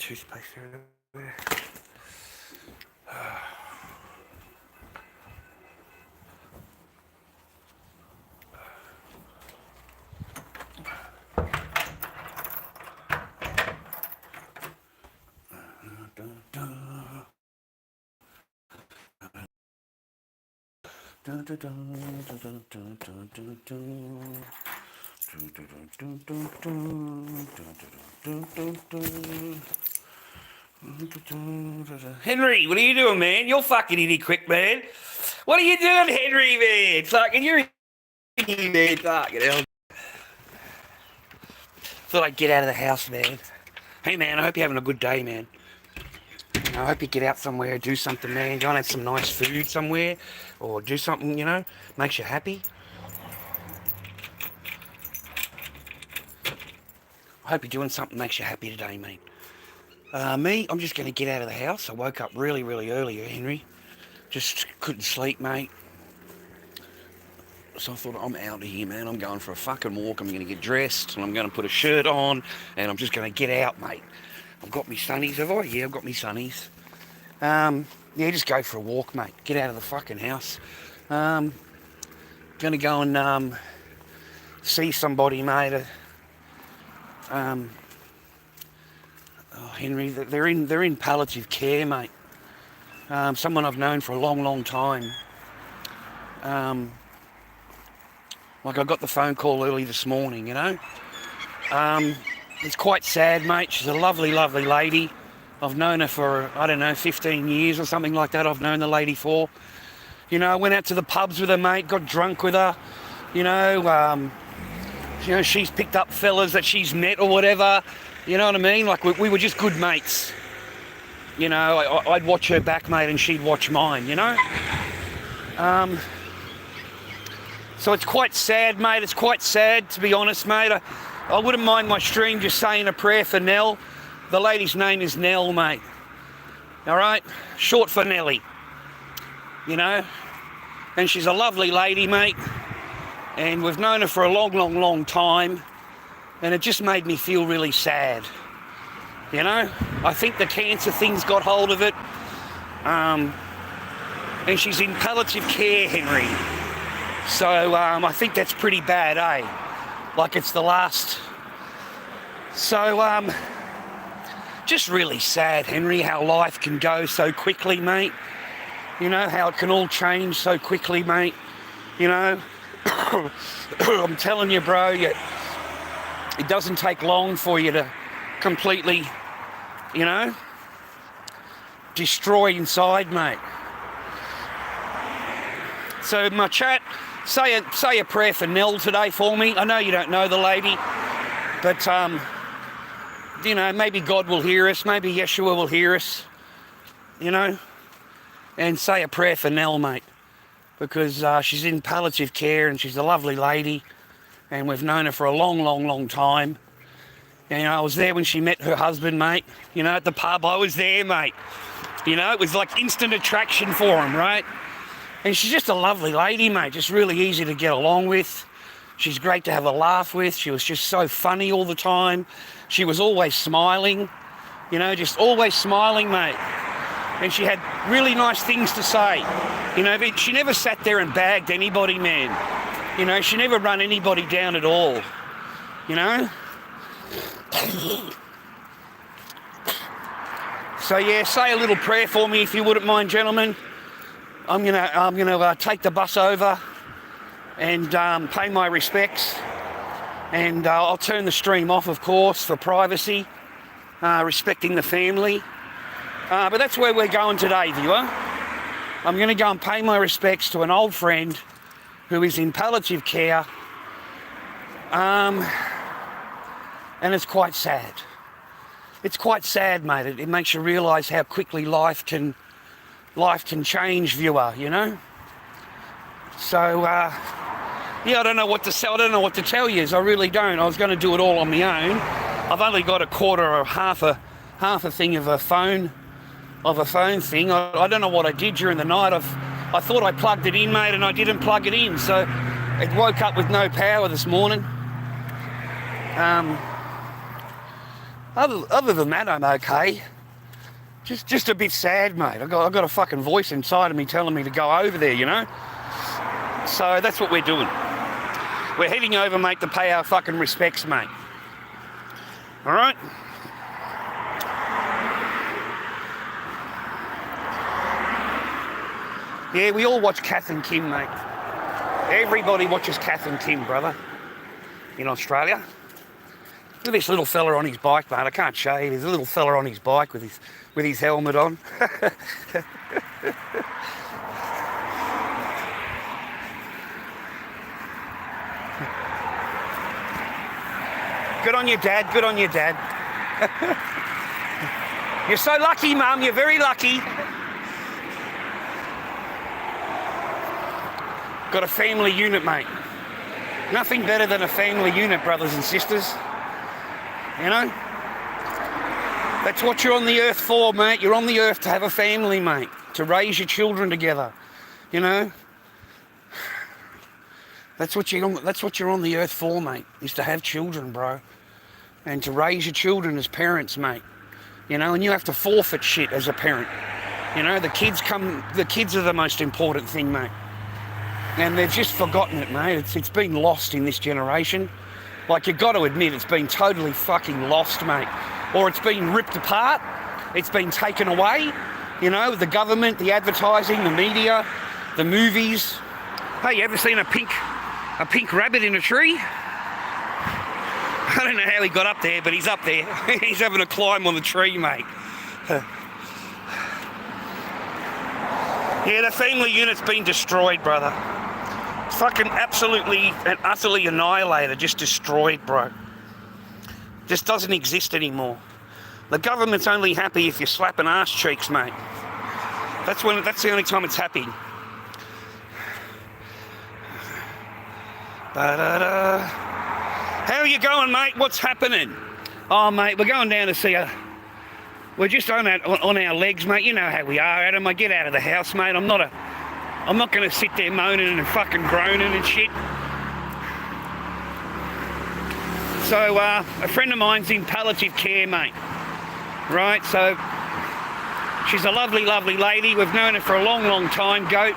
toothpaste everywhere. Henry, what are you doing, man? You're fucking idiot quick, man. What are you doing, Henry, man? Fucking, you're idiot, man. Fucking hell. Thought I'd get out of the house, man. Hey, man, I hope you're having a good day, man. I hope you get out somewhere, do something, man. Go and have some nice food somewhere, or do something, you know, makes you happy. I hope you're doing something that makes you happy today, mate. Me, I'm just going to get out of the house. I woke up really, really early, Henry. Just couldn't sleep, mate. So I thought, I'm out of here, man. I'm going for a fucking walk. I'm going to get dressed, and I'm going to put a shirt on, and I'm just going to get out, mate. I've got me sunnies, have I? Yeah, I've got me sunnies. Yeah, just go for a walk, mate. Get out of the fucking house. Going to go and see somebody, mate. Oh, Henry, they're in palliative care, mate. Someone I've known for a long, long time. Like I got the phone call early this morning, you know. It's quite sad, mate. She's a lovely, lovely lady. I've known her for, I don't know, 15 years or something like that. I've known the lady for. You know, I went out to the pubs with her, mate. Got drunk with her. You know, she's picked up fellas that she's met or whatever. You know what I mean? Like, we were just good mates. You know, I'd watch her back, mate, and she'd watch mine, you know? So it's quite sad, mate. It's quite sad, to be honest, mate. I wouldn't mind my stream just saying a prayer for Nell. The lady's name is Nell, mate. All right? Short for Nelly. You know? And she's a lovely lady, mate. And we've known her for a long, long, long time. And it just made me feel really sad. You know? I think the cancer thing's got hold of it. And she's in palliative care, Henry. So I think that's pretty bad, eh? Like it's the last. So just really sad, Henry, how life can go so quickly, mate. You know, how it can all change so quickly, mate. You know, I'm telling you, bro, it doesn't take long for you to completely, you know, destroy inside, mate. So my chat, say a prayer for Nell today for me. I know you don't know the lady, but you know, maybe God will hear us, maybe Yeshua will hear us, you know, and say a prayer for Nell, mate, because she's in palliative care and she's a lovely lady, and we've known her for a long, long, long time. And, you know, I was there when she met her husband, mate. You know, at the pub, I was there, mate. You know, it was like instant attraction for him, right? And she's just a lovely lady, mate, just really easy to get along with. She's great to have a laugh with. She was just so funny all the time. She was always smiling, you know, just always smiling, mate. And she had really nice things to say. You know, she never sat there and bagged anybody, man. You know, she never run anybody down at all, you know? So, yeah, say a little prayer for me if you wouldn't mind, gentlemen. I'm gonna take the bus over and pay my respects, and I'll turn the stream off, of course, for privacy, respecting the family. But that's where we're going today, viewer. I'm going to go and pay my respects to an old friend who is in palliative care, and it's quite sad. It's quite sad, mate. It makes you realise how quickly life can change, viewer, you know? So, yeah, I don't know what to say. I don't know what to tell you. I really don't. I was going to do it all on my own. I've only got a quarter or half a thing of a phone thing. I don't know what I did during the night. I thought I plugged it in, mate, and I didn't plug it in. So it woke up with no power this morning. Other than that, I'm okay. Just a bit sad, mate. I got a fucking voice inside of me telling me to go over there, you know? So that's what we're doing. We're heading over, mate, to pay our fucking respects, mate. Alright? Yeah, we all watch Kath and Kim, mate. Everybody watches Kath and Kim, brother. In Australia. Look at this little fella on his bike, mate. I can't show you. There's a little fella on his bike with his helmet on. Good on you, Dad. Good on you, Dad. You're so lucky, Mum. You're very lucky. Got a family unit, mate. Nothing better than a family unit, brothers and sisters. You know? That's what you're on the earth for, mate. You're on the earth to have a family, mate. To raise your children together. You know? That's what you're on the earth for, mate. Is to have children, bro. And to raise your children as parents, mate. You know, and you have to forfeit shit as a parent. You know, the kids are the most important thing, mate. And they've just forgotten it, mate. It's been lost in this generation. Like, you've got to admit, it's been totally fucking lost, mate. Or it's been ripped apart. It's been taken away. You know, the government, the advertising, the media, the movies. Hey, you ever seen a pink rabbit in a tree? I don't know how he got up there, but he's up there. He's having a climb on the tree, mate. Yeah, the family unit's been destroyed, brother. Fucking absolutely and utterly annihilated, just destroyed, bro. Just doesn't exist anymore. The government's only happy if you're slapping ass cheeks, mate. That's the only time it's happy. How are you going, mate? What's happening? Oh, mate, we're going down to see we're just on our legs, mate. You know how we are, Adam. I get out of the house, mate. I'm not going to sit there moaning and fucking groaning and shit. So, a friend of mine's in palliative care, mate. Right, so she's a lovely, lovely lady. We've known her for a long, long time, Goat.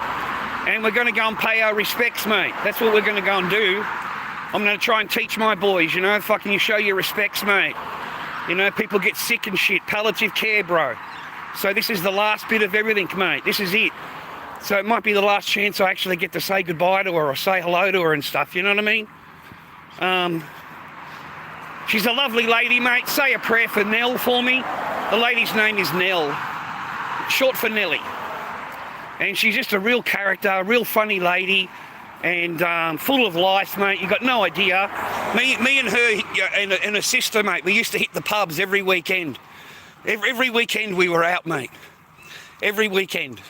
And we're going to go and pay our respects, mate. That's what we're going to go and do. I'm going to try and teach my boys, you know, fucking you show your respects, mate. You know, people get sick and shit. Palliative care, bro. So this is the last bit of everything, mate. This is it. So it might be the last chance I actually get to say goodbye to her or say hello to her and stuff, you know what I mean? She's a lovely lady, mate. Say a prayer for Nell for me. The lady's name is Nell, short for Nelly. And she's just a real character, a real funny lady, and full of life, mate. You got no idea. Me and her and her sister, mate, we used to hit the pubs every weekend. Every weekend we were out, mate. Every weekend.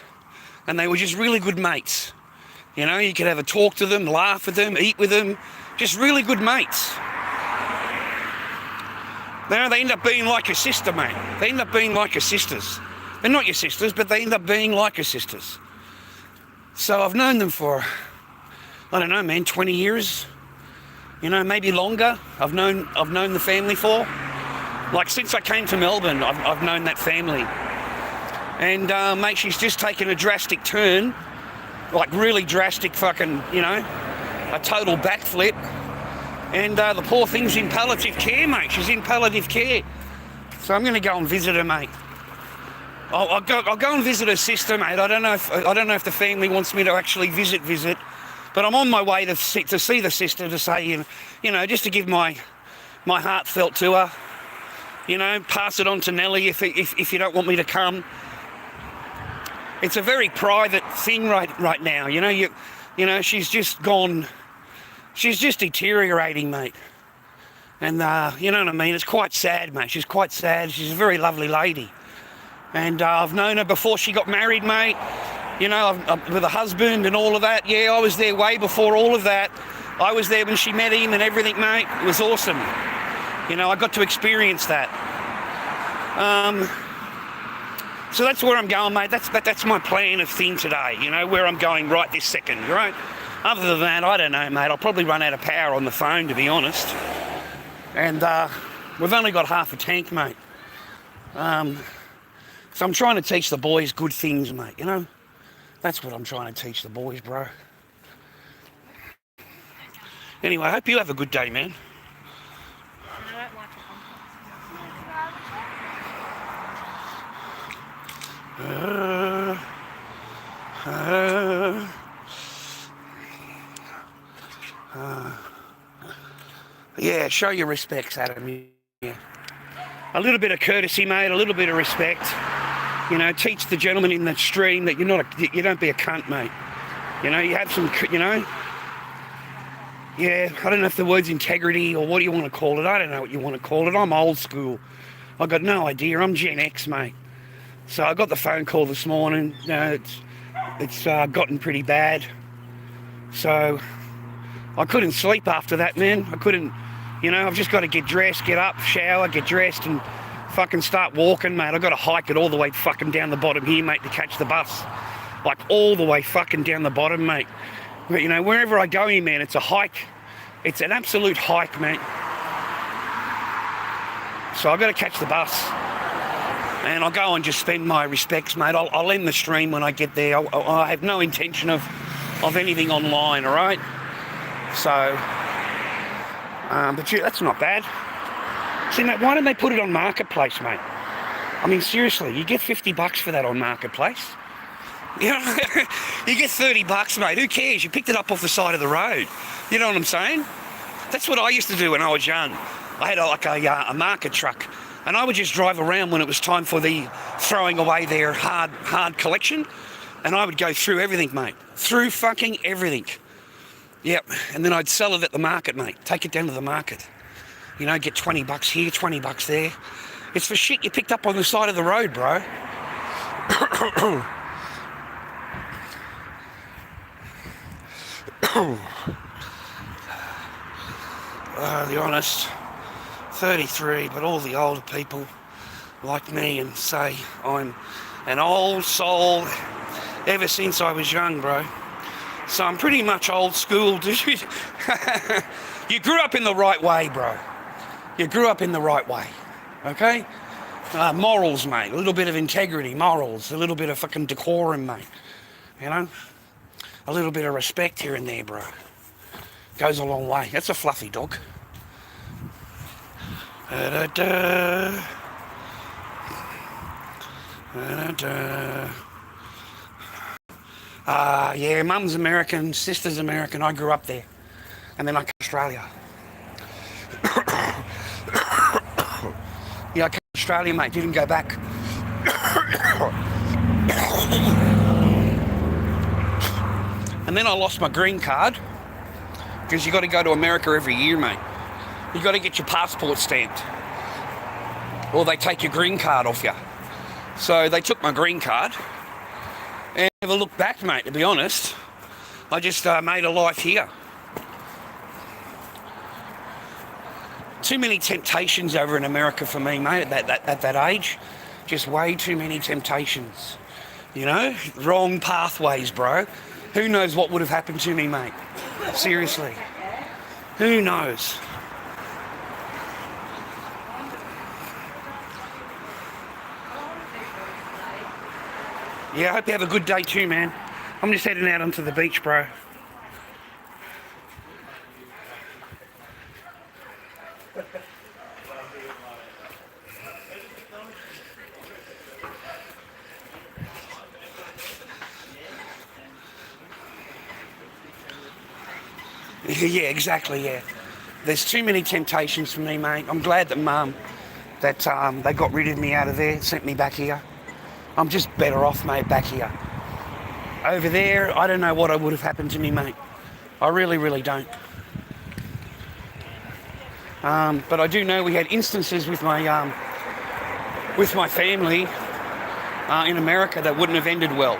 And they were just really good mates. You know, you could have a talk to them, laugh with them, eat with them. Just really good mates. You know, they end up being like your sister, mate. They end up being like your sisters. They're not your sisters, but they end up being like your sisters. So I've known them for, I don't know, man, 20 years. You know, maybe longer. I've known the family for. Like, since I came to Melbourne, I've known that family. And, mate, she's just taken a drastic turn. Like, really drastic fucking, you know, a total backflip. And the poor thing's in palliative care, mate. She's in palliative care. So I'm going to go and visit her, mate. I'll go and visit her sister, mate. I don't know if the family wants me to actually visit, but I'm on my way to see the sister, to say, you know, just to give my heartfelt to her. You know, pass it on to Nelly if you don't want me to come. It's a very private thing right now. You know, she's just gone. She's just deteriorating, mate. And you know what I mean? It's quite sad, mate. She's quite sad. She's a very lovely lady. And I've known her before she got married, mate. You know, with a husband and all of that. Yeah, I was there way before all of that. I was there when she met him and everything, mate. It was awesome. You know, I got to experience that. So that's where I'm going, mate. That's my plan of thing today, you know, where I'm going right this second, right? Other than that, I don't know, mate. I'll probably run out of power on the phone, to be honest. And We've only got half a tank, mate. So I'm trying to teach the boys good things, mate, you know? That's what I'm trying to teach the boys, bro. Anyway, I hope you have a good day, man. Yeah, show your respects, Adam. Yeah. A little bit of courtesy, mate, a little bit of respect. You know, teach the gentleman in the stream that you don't be a cunt, mate. You know, you have some, you know. Yeah, I don't know if the word's integrity or what do you want to call it. I don't know what you want to call it. I'm old school. I got no idea. I'm Gen X, mate. So I got the phone call this morning. You know, it's gotten pretty bad. So I couldn't sleep after that, man. I couldn't, you know, I've just got to get dressed, get up, shower, get dressed and fucking start walking, mate. I've got to hike it all the way fucking down the bottom here, mate, to catch the bus. Like all the way fucking down the bottom, mate. But, you know, wherever I go here, man, it's a hike. It's an absolute hike, mate. So I've got to catch the bus. And I'll go and just spend my respects, mate. I'll end the stream when I get there. I have no intention of anything online, all right? So, but yeah, that's not bad. See, mate, why don't they put it on Marketplace, mate? I mean, seriously, you get $50 for that on Marketplace. You know, you get $30, mate. Who cares? You picked it up off the side of the road. You know what I'm saying? That's what I used to do when I was young. I had a market truck, and I would just drive around when it was time for the throwing away their hard collection, and I would go through everything, mate. Through fucking everything. Yep. And then I'd sell it at the market, mate. Take it down to the market. You know, get $20 here, $20 there. It's for shit you picked up on the side of the road, bro. To be honest, 33, but all the older people like me and say I'm an old soul ever since I was young, bro. So I'm pretty much old school, dude. You grew up in the right way, bro. You grew up in the right way, okay? Morals, mate. A little bit of integrity, morals. A little bit of fucking decorum, mate. You know? A little bit of respect here and there, bro. Goes a long way. That's a fluffy dog. Yeah, mum's American, sister's American. I grew up there. And then I came to Australia. Yeah, I came to Australia, mate. Didn't go back. And then I lost my green card. Because you got to go to America every year, mate. You got to get your passport stamped. Or they take your green card off you. So they took my green card. And never looked back, mate, to be honest. I just made a life here. Too many temptations over in America for me, mate, at that age. Just way too many temptations. You know? Wrong pathways, bro. Who knows what would have happened to me, mate? Seriously. Who knows? Yeah, I hope you have a good day too, man. I'm just heading out onto the beach, bro. Yeah, exactly, yeah. There's too many temptations for me, mate. I'm glad that they got rid of me out of there, sent me back here. I'm just better off, mate, back here. Over there, I don't know what would have happened to me, mate. I really, really don't. But I do know we had instances with my family in America that wouldn't have ended well.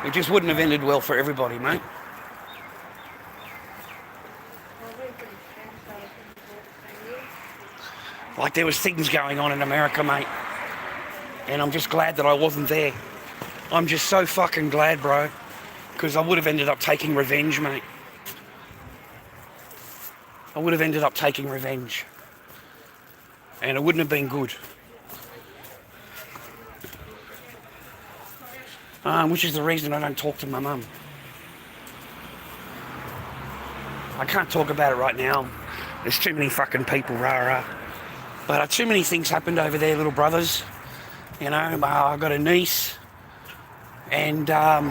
It just wouldn't have ended well for everybody, mate. Like there was things going on in America, mate. And I'm just glad that I wasn't there. I'm just so fucking glad, bro. Because I would have ended up taking revenge, mate. I would have ended up taking revenge. and it wouldn't have been good. Which is the reason I don't talk to my mum. I can't talk about it right now. There's too many fucking people, rah. But too many things happened over there, little brothers. You know, I got a niece, and yeah,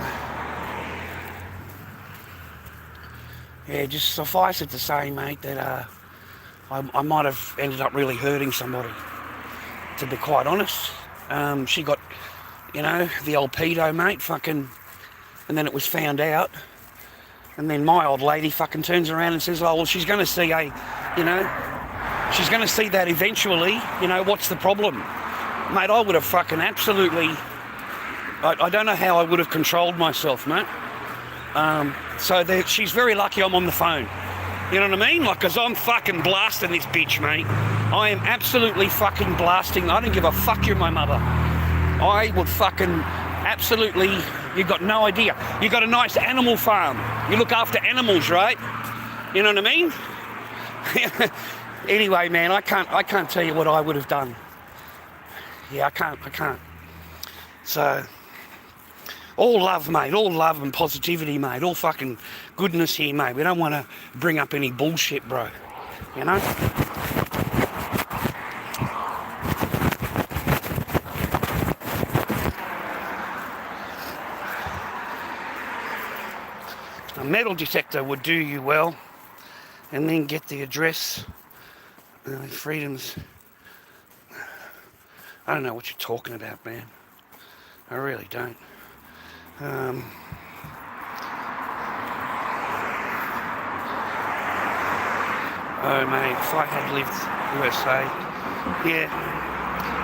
just suffice it to say, mate, that I might have ended up really hurting somebody, to be quite honest. She got, you know, the old pedo, mate, fucking, and then it was found out. And then my old lady fucking turns around and says, oh, well, she's going to see she's going to see that eventually, you know, what's the problem? Mate, I would have fucking absolutely, I don't know how I would have controlled myself, mate. So she's very lucky I'm on the phone. You know what I mean? Like, because I'm fucking blasting this bitch, mate. I am absolutely fucking blasting. I don't give a fuck you're my mother. I would fucking absolutely, you've got no idea. You've got a nice animal farm. You look after animals, right? You know what I mean? Anyway, man, I can't tell you what I would have done. Yeah, I can't. So, all love, mate, all love and positivity, mate, all fucking goodness here, mate. We don't want to bring up any bullshit, bro, you know? A metal detector would do you well, and then get the address, Freedom's. I don't know what you're talking about, man. I really don't. Oh, mate, if I had lived USA, yeah,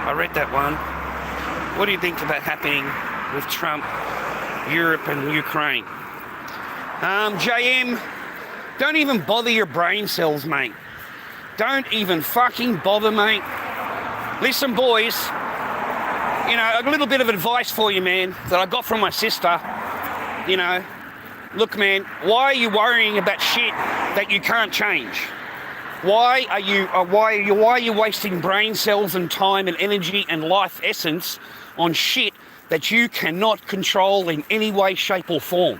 I read that one. What do you think about happening with Trump, Europe and Ukraine? JM, don't even bother your brain cells, mate. Don't even fucking bother, mate. Listen, boys, you know, a little bit of advice for you, man, that I got from my sister. You know, look, man, why are you worrying about shit that you can't change? Why are you wasting brain cells and time and energy and life essence on shit that you cannot control in any way, shape or form?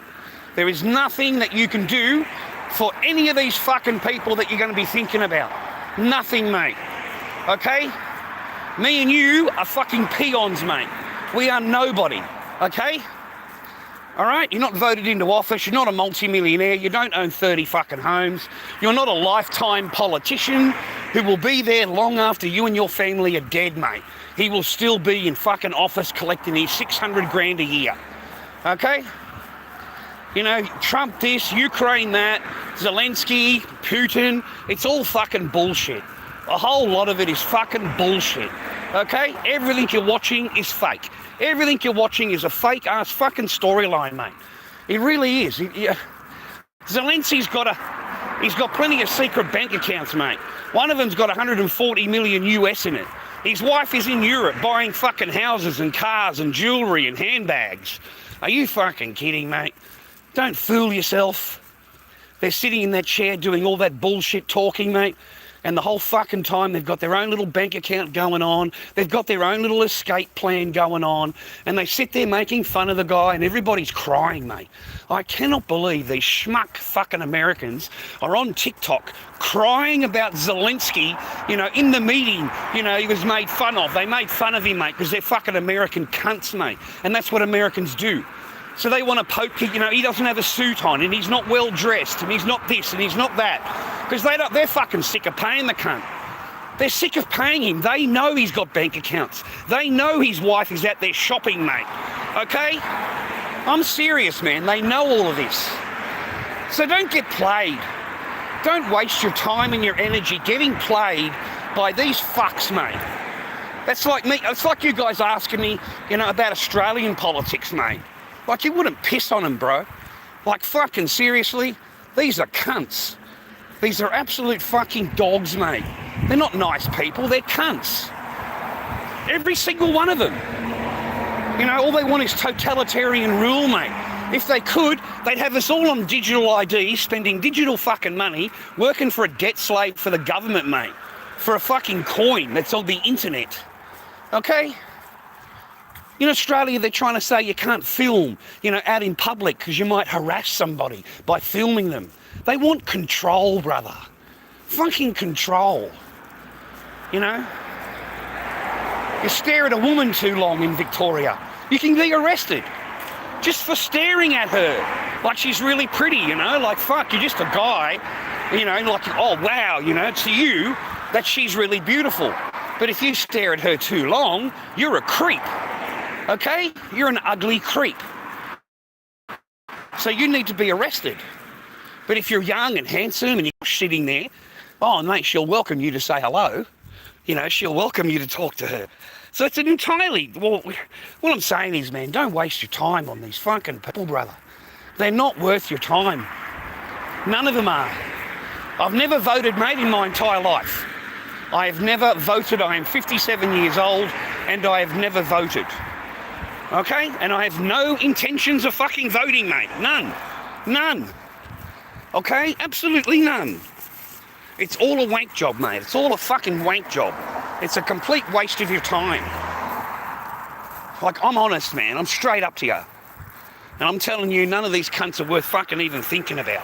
There is nothing that you can do for any of these fucking people that you're going to be thinking about. Nothing, mate. Okay? Me and you are fucking peons, mate. We are nobody. Okay? All right? You're not voted into office. You're not a multi-millionaire. You don't own 30 fucking homes. You're not a lifetime politician who will be there long after you and your family are dead, mate. He will still be in fucking office collecting his 600 grand a year. Okay? You know, Trump this, Ukraine that, Zelensky, Putin, it's all fucking bullshit. A whole lot of it is fucking bullshit, okay? Everything you're watching is fake. Everything you're watching is a fake-ass fucking storyline, mate. It really is. Zelensky's got plenty of secret bank accounts, mate. One of them's got 140 million US in it. His wife is in Europe buying fucking houses and cars and jewellery and handbags. Are you fucking kidding, mate? Don't fool yourself. They're sitting in that chair doing all that bullshit talking, mate. And the whole fucking time they've got their own little bank account going on. They've got their own little escape plan going on. And they sit there making fun of the guy and everybody's crying, mate. I cannot believe these schmuck fucking Americans are on TikTok crying about Zelensky, you know, in the meeting. You know, he was made fun of. They made fun of him, mate, because they're fucking American cunts, mate. And that's what Americans do. So they want to poke, you know, he doesn't have a suit on and he's not well dressed and he's not this and he's not that. Because they're fucking sick of paying the cunt. They're sick of paying him. They know he's got bank accounts. They know his wife is out there shopping, mate. Okay? I'm serious, man. They know all of this. So don't get played. Don't waste your time and your energy getting played by these fucks, mate. That's like me. It's like you guys asking me, you know, about Australian politics, mate. Like, you wouldn't piss on them, bro. Like, fucking seriously, these are cunts. These are absolute fucking dogs, mate. They're not nice people, they're cunts. Every single one of them. You know, all they want is totalitarian rule, mate. If they could, they'd have us all on digital ID, spending digital fucking money, working for a debt slave for the government, mate. for a fucking coin that's on the internet, okay? In Australia, they're trying to say you can't film, out in public because you might harass somebody by filming them. They want control, brother. Fucking control. You stare at a woman too long in Victoria, you can be arrested just for staring at her like she's really pretty, like, fuck, you're just a guy, like, oh, wow, to you, that she's really beautiful. But if you stare at her too long, you're a creep, okay? You're an ugly creep. So you need to be arrested. But if you're young and handsome and you're sitting there, oh, mate, she'll welcome you to say hello. She'll welcome you to talk to her. So it's an entirely, what I'm saying is, man, don't waste your time on these fucking people, brother. They're not worth your time. None of them are. I've never voted, mate, in my entire life. I have never voted. I am 57 years old and I have never voted. Okay? And I have no intentions of fucking voting, mate. None. None. Okay? Absolutely none. It's all a wank job, mate. It's all a fucking wank job. It's a complete waste of your time. Like, I'm honest, man. I'm straight up to you. And I'm telling you, none of these cunts are worth fucking even thinking about.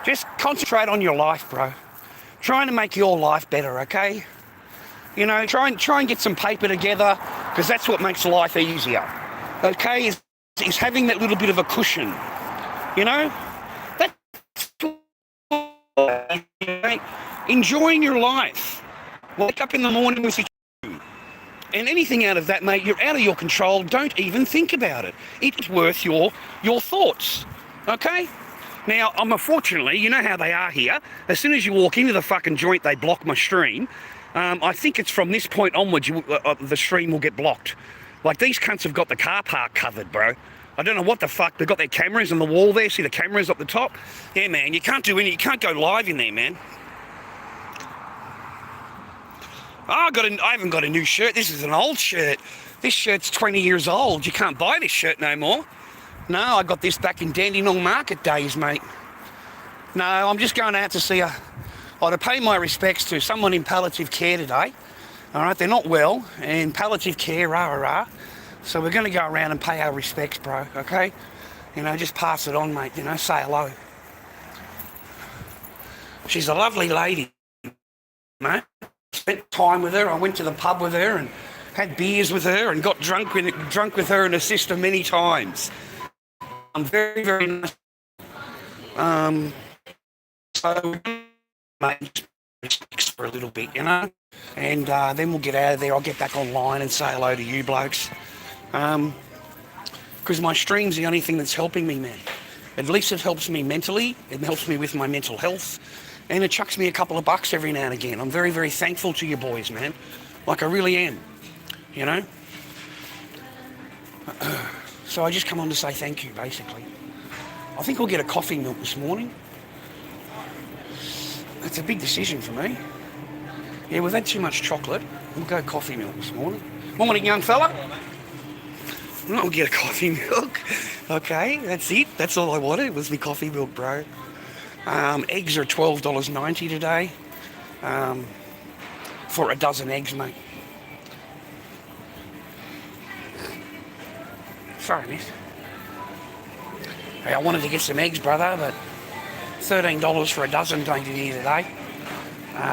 Just concentrate on your life, bro. Trying to make your life better, okay? Try and get some paper together, because that's what makes life easier. Okay? Is having that little bit of a cushion. That's enjoying your life. Wake up in the morning with your and anything out of that, mate, you're out of your control. Don't even think about it. It's worth your thoughts. Okay? Now, unfortunately, you know how they are here. As soon as you walk into the fucking joint, they block my stream. I think it's from this point onwards, the stream will get blocked. Like, these cunts have got the car park covered, bro. I don't know what the fuck. They've got their cameras on the wall there. See the cameras up the top? Yeah, man, you can't do any. You can't go live in there, man. Oh, I haven't got a new shirt. This is an old shirt. This shirt's 20 years old. You can't buy this shirt no more. No, I got this back in Dandenong Market days, mate. No, I'm just going out to see to pay my respects to someone in palliative care today. All right, they're not well, and palliative care, rah. So we're going to go around and pay our respects, bro, okay? Just pass it on, mate, say hello. She's a lovely lady, mate. Spent time with her. I went to the pub with her and had beers with her and got drunk with her and her sister many times. I'm very, very nice. So, mate, just for a little bit, and then we'll get out of there. I'll get back online and say hello to you blokes. Because my stream's the only thing that's helping me, man. At least it helps me mentally. It helps me with my mental health. And it chucks me a couple of bucks every now and again. I'm very, very thankful to you boys, man. Like, I really am, So I just come on to say thank you, basically. I think I'll get a coffee milk this morning. That's a big decision for me. Yeah, we've had too much chocolate. We'll go coffee milk this morning. Morning, young fella. I'll get a coffee milk. Okay, that's it. That's all I wanted was my coffee milk, bro. Eggs are $12.90 today for a dozen eggs, mate. Sorry, miss. Hey, I wanted to get some eggs, brother, but $13 for a dozen don't get here today.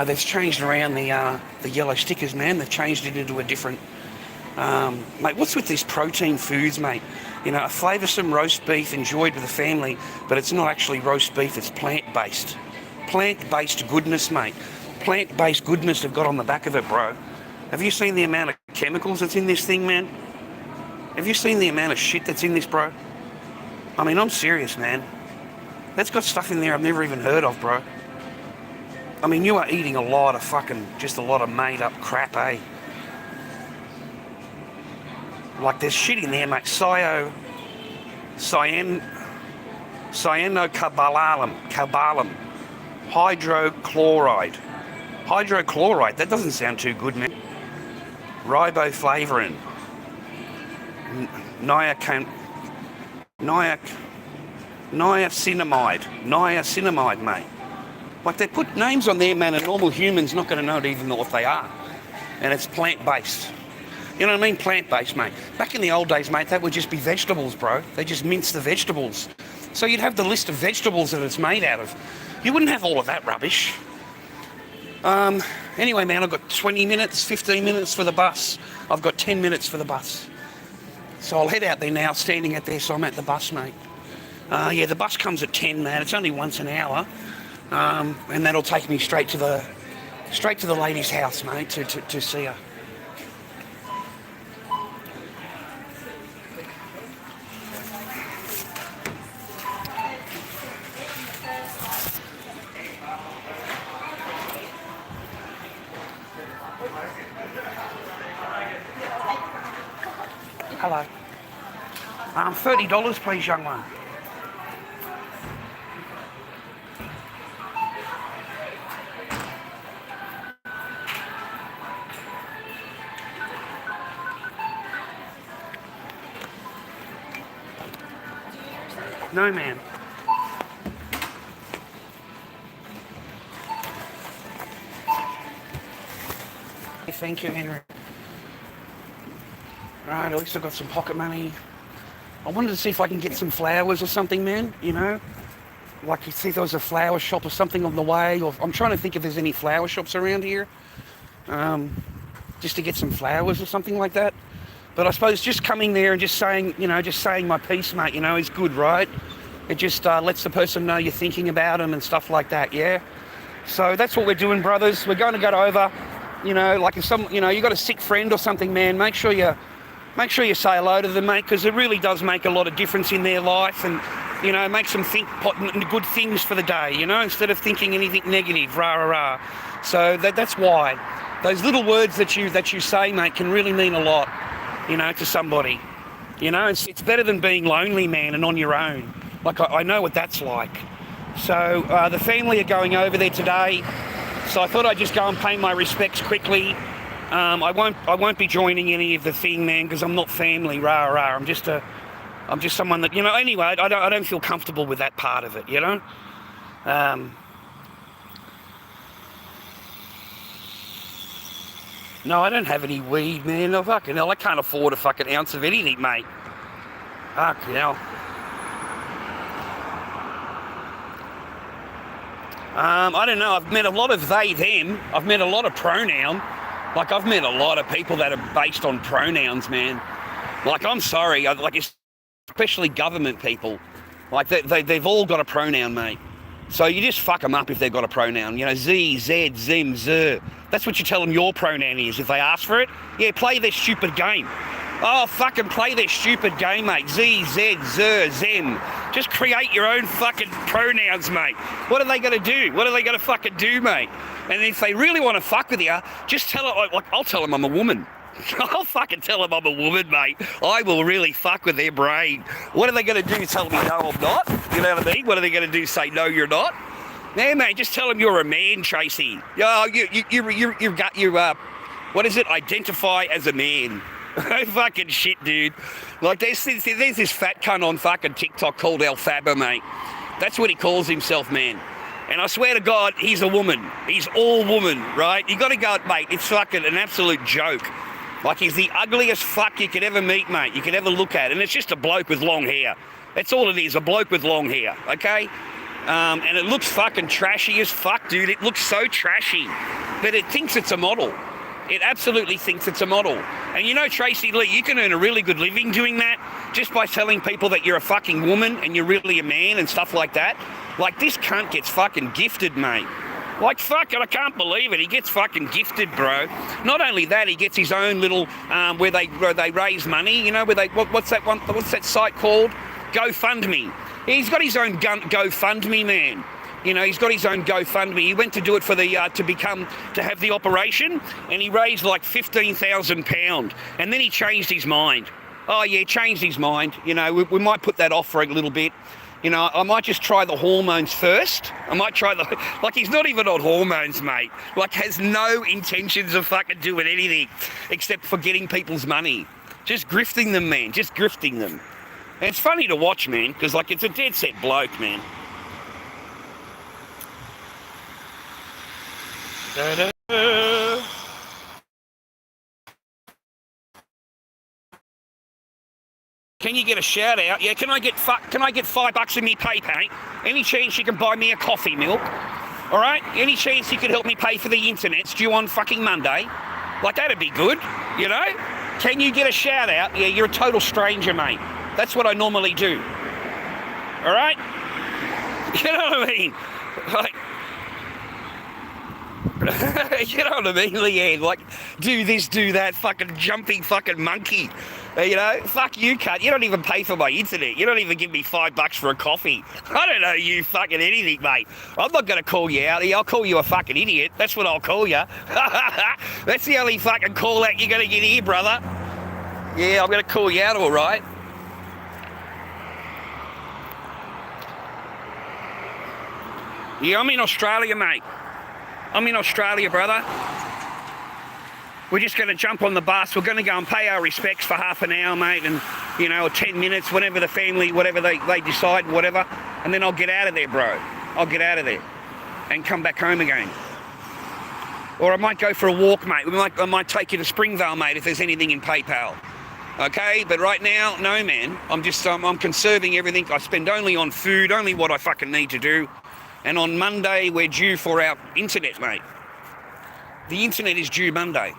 They've changed around the yellow stickers, man. They've changed it into a different... mate, what's with these protein foods, mate? A flavoursome roast beef enjoyed with the family, but it's not actually roast beef, it's plant-based. Plant-based goodness, mate. Plant-based goodness they've got on the back of it, bro. Have you seen the amount of chemicals that's in this thing, man? Have you seen the amount of shit that's in this, bro? I mean, I'm serious, man. That's got stuff in there I've never even heard of, bro. I mean, you are eating a lot of made-up crap, eh? Like, there's shit in there, mate. Cyanocobalamine. Hydrochloride. Hydrochloride, that doesn't sound too good, man. Riboflavin. Niacinamide. Niacinamide, mate. Like, they put names on there, man, a normal human's not going to know even what they are. And it's plant-based. You know what I mean? Plant-based, mate. Back in the old days, mate, that would just be vegetables, bro. They just mince the vegetables. So you'd have the list of vegetables that it's made out of. You wouldn't have all of that rubbish. Anyway, man, I've got 20 minutes, 15 minutes for the bus. I've got 10 minutes for the bus. So I'll head out there now, standing out there, so I'm at the bus, mate. Yeah, the bus comes at 10, man. It's only once an hour. And that'll take me straight to the lady's house, mate, to see her. Hello. $30, please, young one. No, ma'am. Thank you, Henry. Right, at least I've got some pocket money. I wanted to see if I can get some flowers or something, man, you know? Like, you see if there was a flower shop or something on the way, or I'm trying to think if there's any flower shops around here. Just to get some flowers or something like that. But I suppose just coming there and just saying, you know, just saying my piece, mate, you know, is good, right? It just lets the person know you're thinking about them and stuff like that, yeah? So that's what we're doing, brothers. We're going to go over, you know, like if you got a sick friend or something, man, make sure you say hello to them, mate, because it really does make a lot of difference in their life, and, you know, makes them think good things for the day, you know, instead of thinking anything negative, rah, rah, rah. So that's why. Those little words that you say, mate, can really mean a lot, you know, to somebody. You know, it's better than being lonely, man, and on your own. Like, I know what that's like. So the family are going over there today, so I thought I'd just go and pay my respects quickly. I won't be joining any of the thing, man, because I'm not family, rah rah. I'm just someone that, you know. Anyway, I don't feel comfortable with that part of it, you know. No, I don't have any weed, man. Oh, fucking hell, I can't afford a fucking ounce of anything, mate. Fucking hell. I don't know. I've met a lot of they, them. I've met a lot of pronoun. Like, I've met a lot of people that are based on pronouns, man. Like, I'm sorry, especially government people. Like, they've all got a pronoun, mate. So you just fuck them up if they've got a pronoun. You know, Z, Z, Zim, Z. That's what you tell them your pronoun is. If they ask for it, yeah, play their stupid game. Oh, fucking play their stupid game, mate. Z, Z, Z, Zim. Just create your own fucking pronouns, mate. What are they going to do? What are they going to fucking do, mate? And if they really want to fuck with you, just tell them, like, I'll tell them I'm a woman. I'll fucking tell them I'm a woman, mate. I will really fuck with their brain. What are they going to do? Tell me no, I'm not? You know what I mean? What are they going to do? Say no, you're not? Yeah, mate, just tell them you're a man, Tracy. You what is it? Identify as a man. Fucking shit, dude. Like, there's this fat cunt on fucking TikTok called Alphaba, mate. That's what he calls himself, man. And I swear to God, he's a woman. He's all woman, right? You got to go, mate, it's fucking an absolute joke. Like, he's the ugliest fuck you could ever meet, mate, you could ever look at. And it's just a bloke with long hair. That's all it is, a bloke with long hair, okay? And it looks fucking trashy as fuck, dude. It looks so trashy. But it thinks it's a model. It absolutely thinks it's a model. And you know, Tracy Lee, you can earn a really good living doing that just by telling people that you're a fucking woman and you're really a man and stuff like that. Like, this cunt gets fucking gifted, mate. Like, fuck it, I can't believe it. He gets fucking gifted, bro. Not only that, he gets his own little, where they raise money, you know, what's that site called? GoFundMe. He's got his own GoFundMe, man. You know, he's got his own GoFundMe. He went to do it for the to have the operation, and he raised like £15,000, and then he changed his mind. Oh yeah, changed his mind. You know, we might put that off for a little bit. You know, I might just try the hormones first. I might try like, he's not even on hormones, mate. Like, has no intentions of fucking doing anything except for getting people's money. Just grifting them, man. Just grifting them. And it's funny to watch, man, because, like, it's a dead set bloke, man. Da-da. Can you get a shout out? Yeah, can I get $5 in me PayPal? Any chance you can buy me a coffee milk? All right? Any chance you could help me pay for the internet's due on fucking Monday? Like, that'd be good, you know? Can you get a shout out? Yeah, you're a total stranger, mate. That's what I normally do. All right? You know what I mean? Like, you know what I mean, Leanne? Like, do this, do that, fucking jumping fucking monkey. You know, fuck you, cunt. You don't even pay for my internet. You don't even give me $5 for a coffee. I don't know you fucking anything, mate. I'm not going to call you out here. I'll call you a fucking idiot. That's what I'll call you. That's the only fucking call out you're going to get here, brother. Yeah, I'm going to call you out, all right. Yeah, I'm in Australia, mate. I'm in Australia, brother. We're just going to jump on the bus. We're going to go and pay our respects for half an hour, mate, and, you know, 10 minutes, whenever the family, whatever they decide, whatever, and then I'll get out of there, bro. I'll get out of there and come back home again. Or I might go for a walk, mate. I might take you to Springvale, mate, if there's anything in PayPal. Okay? But right now, no, man. I'm conserving everything. I spend only on food, only what I fucking need to do. And on Monday, we're due for our internet, mate. The internet is due Monday.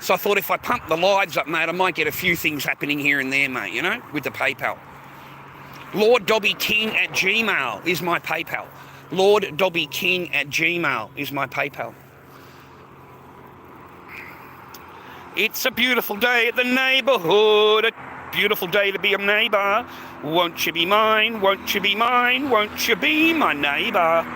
So I thought if I pump the lives up, mate, I might get a few things happening here and there, mate, you know, with the PayPal. LordDobbyKing@gmail is my PayPal. LordDobbyKing@gmail is my PayPal. It's a beautiful day at the neighbourhood, a beautiful day to be a neighbour. Won't you be mine, won't you be mine, won't you be my neighbour?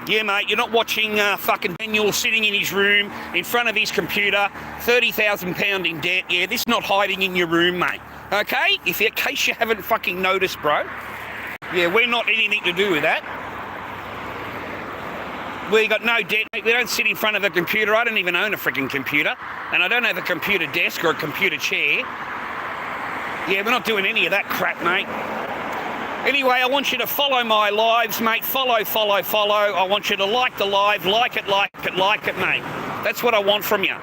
Yeah, mate, you're not watching fucking Daniel sitting in his room in front of his computer, £30,000 in debt. Yeah, this is not hiding in your room, mate. Okay? In case you haven't fucking noticed, bro. Yeah, we're not anything to do with that. We got no debt, mate. We don't sit in front of a computer. I don't even own a freaking computer. And I don't have a computer desk or a computer chair. Yeah, we're not doing any of that crap, mate. Anyway, I want you to follow my lives, mate. Follow. I want you to like the live, like it, mate. That's what I want from you.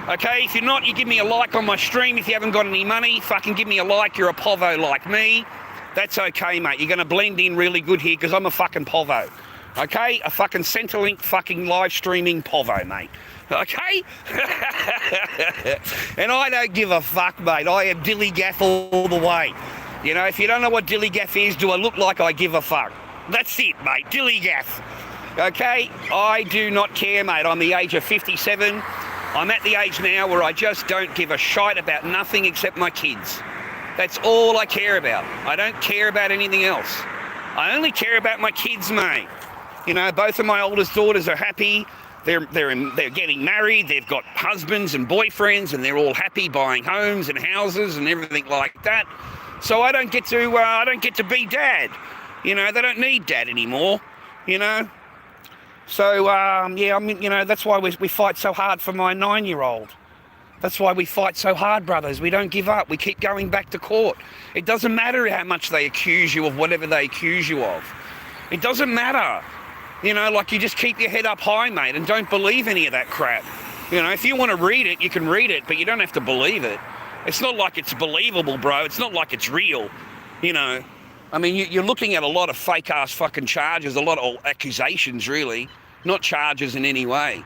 Okay, if you're not, you give me a like on my stream. If you haven't got any money, fucking give me a like. You're a povo like me. That's okay, mate. You're going to blend in really good here because I'm a fucking povo. Okay? A fucking Centrelink fucking live streaming povo, mate. Okay? And I don't give a fuck, mate. I am dilly gaff all the way. You know, if you don't know what dilly gaff is, do I look like I give a fuck? That's it, mate. Dilly gaff. Okay? I do not care, mate. I'm the age of 57. I'm at the age now where I just don't give a shite about nothing except my kids. That's all I care about. I don't care about anything else. I only care about my kids, mate. You know, both of my oldest daughters are happy. They're getting married. They've got husbands and boyfriends, and they're all happy buying homes and houses and everything like that. So I don't get to be dad. You know, they don't need dad anymore. You know. So yeah, I mean, you know, that's why we fight so hard for my 9-year-old. That's why we fight so hard, brothers. We don't give up. We keep going back to court. It doesn't matter how much they accuse you of whatever they accuse you of. It doesn't matter. You know, like, you just keep your head up high, mate, and don't believe any of that crap. You know, if you want to read it, you can read it, but you don't have to believe it. It's not like it's believable, bro. It's not like it's real, you know. I mean, you're looking at a lot of fake-ass fucking charges, a lot of accusations, really, not charges in any way.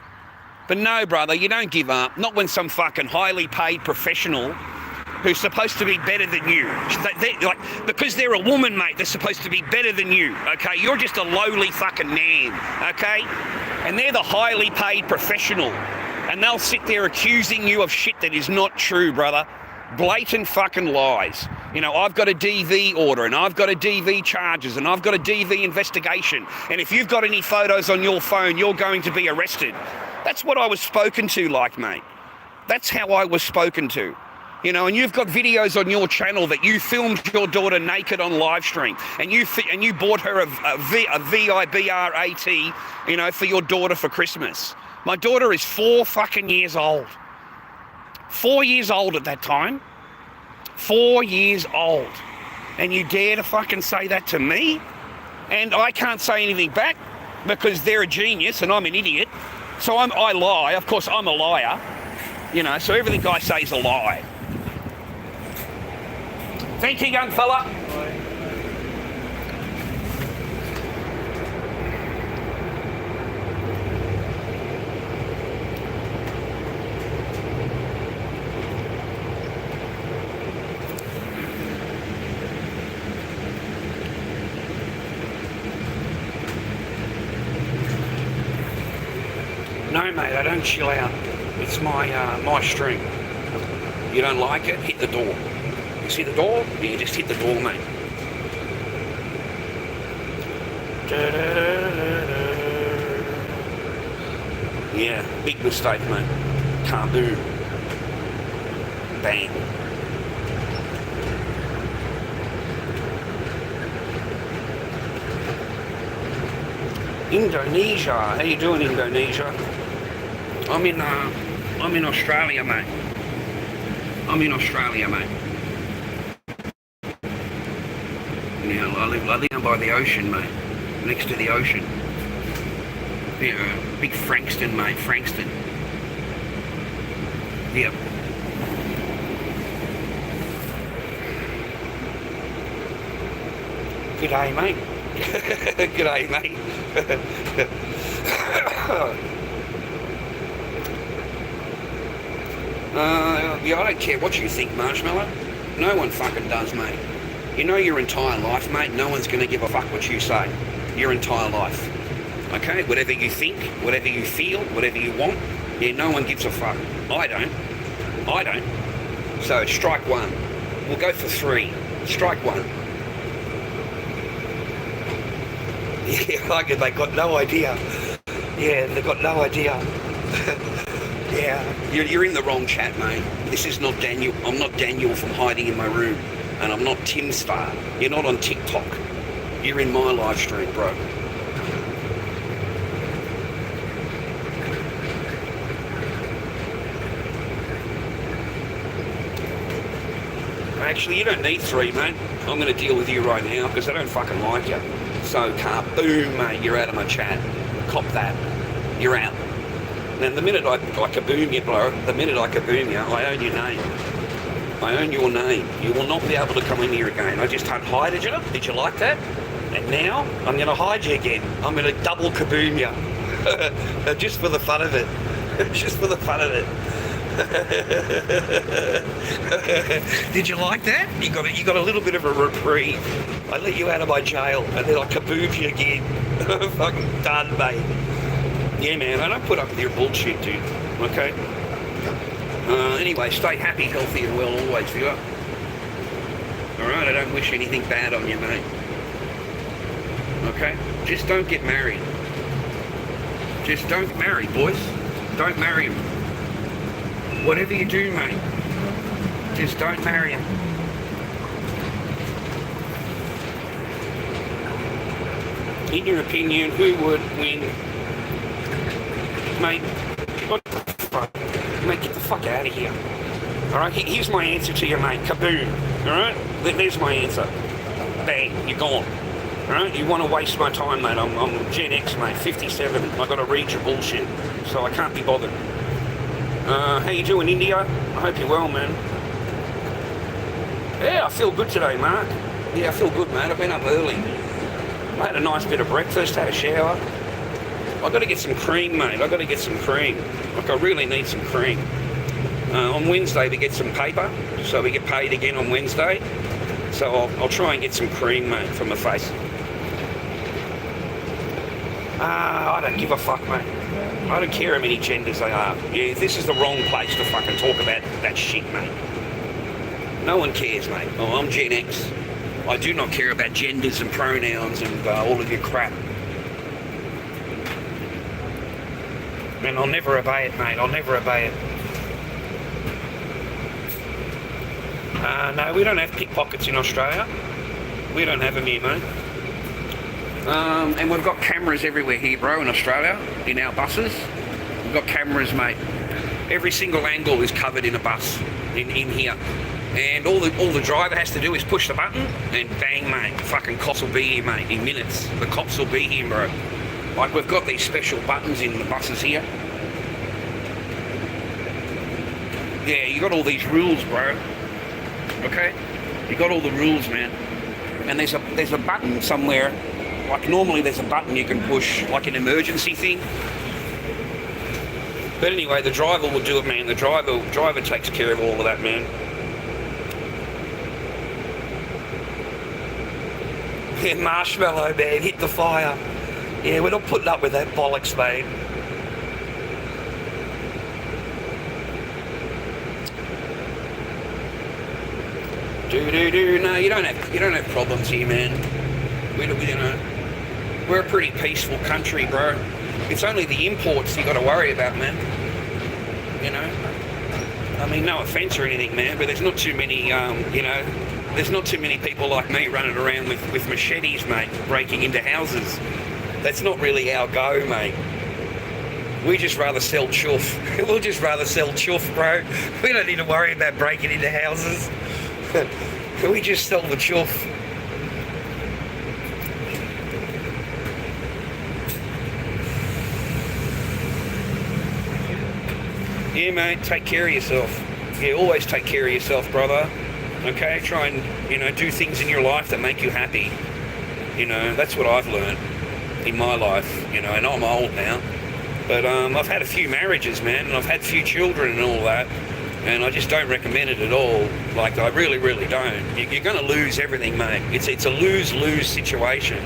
But no, brother, you don't give up. Not when some fucking highly paid professional who's supposed to be better than you. Because they're a woman, mate, they're supposed to be better than you, okay? You're just a lowly fucking man, okay? And they're the highly paid professional. And they'll sit there accusing you of shit that is not true, brother. Blatant fucking lies. You know, I've got a DV order, and I've got a DV charges, and I've got a DV investigation. And if you've got any photos on your phone, you're going to be arrested. That's what I was spoken to like, mate. That's how I was spoken to. You know, and you've got videos on your channel that you filmed your daughter naked on live stream, and you bought her a VIBRAT, you know, for your daughter for Christmas. My daughter is 4 fucking years old. 4 years old at that time. 4 years old. And you dare to fucking say that to me? And I can't say anything back because they're a genius and I'm an idiot. So I lie. Of course, I'm a liar. You know, so everything I say is a lie. Thank you, young fella. No, mate, I don't chill out. It's my stream. You don't like it? Hit the door. You see the door? Yeah, just hit the door, mate. Yeah, big mistake, mate. Kaboom. Bang. Indonesia. How you doing, Indonesia? I'm in Australia, mate. I'm in Australia, mate. Yeah, I live down by the ocean, mate. Next to the ocean. Yeah, big Frankston, mate. Frankston. Yep. G'day, mate. G'day, mate. Yeah, I don't care what you think, Marshmallow. No one fucking does, mate. You know your entire life, mate, no one's going to give a fuck what you say. Your entire life. Okay? Whatever you think, whatever you feel, whatever you want, yeah, no one gives a fuck. I don't. I don't. So, strike one. We'll go for 3. Strike one. Yeah, like it, they got no idea. Yeah, they've got no idea. Yeah, you're in the wrong chat, mate. This is not Daniel. I'm not Daniel from hiding in my room. And I'm not Tim Star. You're not on TikTok. You're in my live stream, bro. Actually, you don't need 3, mate. I'm going to deal with you right now because I don't fucking like you. So, kaboom, mate, you're out of my chat. Cop that. You're out. Now, the minute I kaboom you, bro, the minute I kaboom you, I own your name. I own your name. You will not be able to come in here again. I just hided you. Did you like that? And now, I'm going to hide you again. I'm going to double kaboom you. Just for the fun of it. Just for the fun of it. Did you like that? You got a little bit of a reprieve. I let you out of my jail, and then I kaboomed you again. Fucking done, mate. Yeah, man, I don't put up with your bullshit, dude. Okay? Anyway, stay happy, healthy, and well always, viewer. Alright, I don't wish anything bad on you, mate. Okay? Just don't get married. Just don't marry, boys. Don't marry him. Whatever you do, mate, just don't marry him. In your opinion, who would win? Mate, what the fuck? Mate, get the fuck out of here. Alright, here's my answer to you, mate. Kaboom. Alright? There's my answer. Bang, you're gone. Alright? You want to waste my time, mate. I'm Gen X, mate. 57. I got to read your bullshit. So I can't be bothered. How you doing, India? I hope you're well, man. Yeah, I feel good today, Mark. Yeah, I feel good, mate. I've been up early. I had a nice bit of breakfast, had a shower. I've got to get some cream, mate. I've got to get some cream. Like, I really need some cream. On Wednesday, we get some paper, so we get paid again on Wednesday. So I'll try and get some cream, mate, for my face. I don't give a fuck, mate. I don't care how many genders they are. Yeah, this is the wrong place to fucking talk about that shit, mate. No one cares, mate. Oh, I'm Gen X. I do not care about genders and pronouns and all of your crap. And I'll never obey it, mate. I'll never obey it. No, we don't have pickpockets in Australia. We don't have them here, mate. And we've got cameras everywhere here, bro, in Australia, in our buses. We've got cameras, mate. Every single angle is covered in a bus in here. And all the driver has to do is push the button and bang, mate. Fucking cops will be here, mate, in minutes. The cops will be here, bro. Like, we've got these special buttons in the buses here. Yeah, you got all these rules, bro. Okay? You got all the rules, man. And there's a button somewhere. Like normally there's a button you can push, like an emergency thing. But anyway, the driver will do it, man. The driver takes care of all of that, man. Yeah, marshmallow, man, hit the fire. Yeah, we're not putting up with that bollocks, mate. No, you don't have problems here, man. We're a pretty peaceful country, bro. It's only the imports you got to worry about, man. I mean, no offence or anything, man, but there's not too many, there's not too many people like me running around with machetes, mate, breaking into houses. That's not really our go, mate. We just rather sell chuff. We'll just rather sell chuff, bro. We don't need to worry about breaking into houses. We just sell the chuff. Yeah, mate, take care of yourself. Yeah, always take care of yourself, brother. Okay, try and, do things in your life that make you happy. That's what I've learned in my life, and I'm old now. But I've had a few marriages, man, and I've had a few children and all that. And I just don't recommend it at all. Like, I really, really don't. You're going to lose everything, mate. It's a lose-lose situation.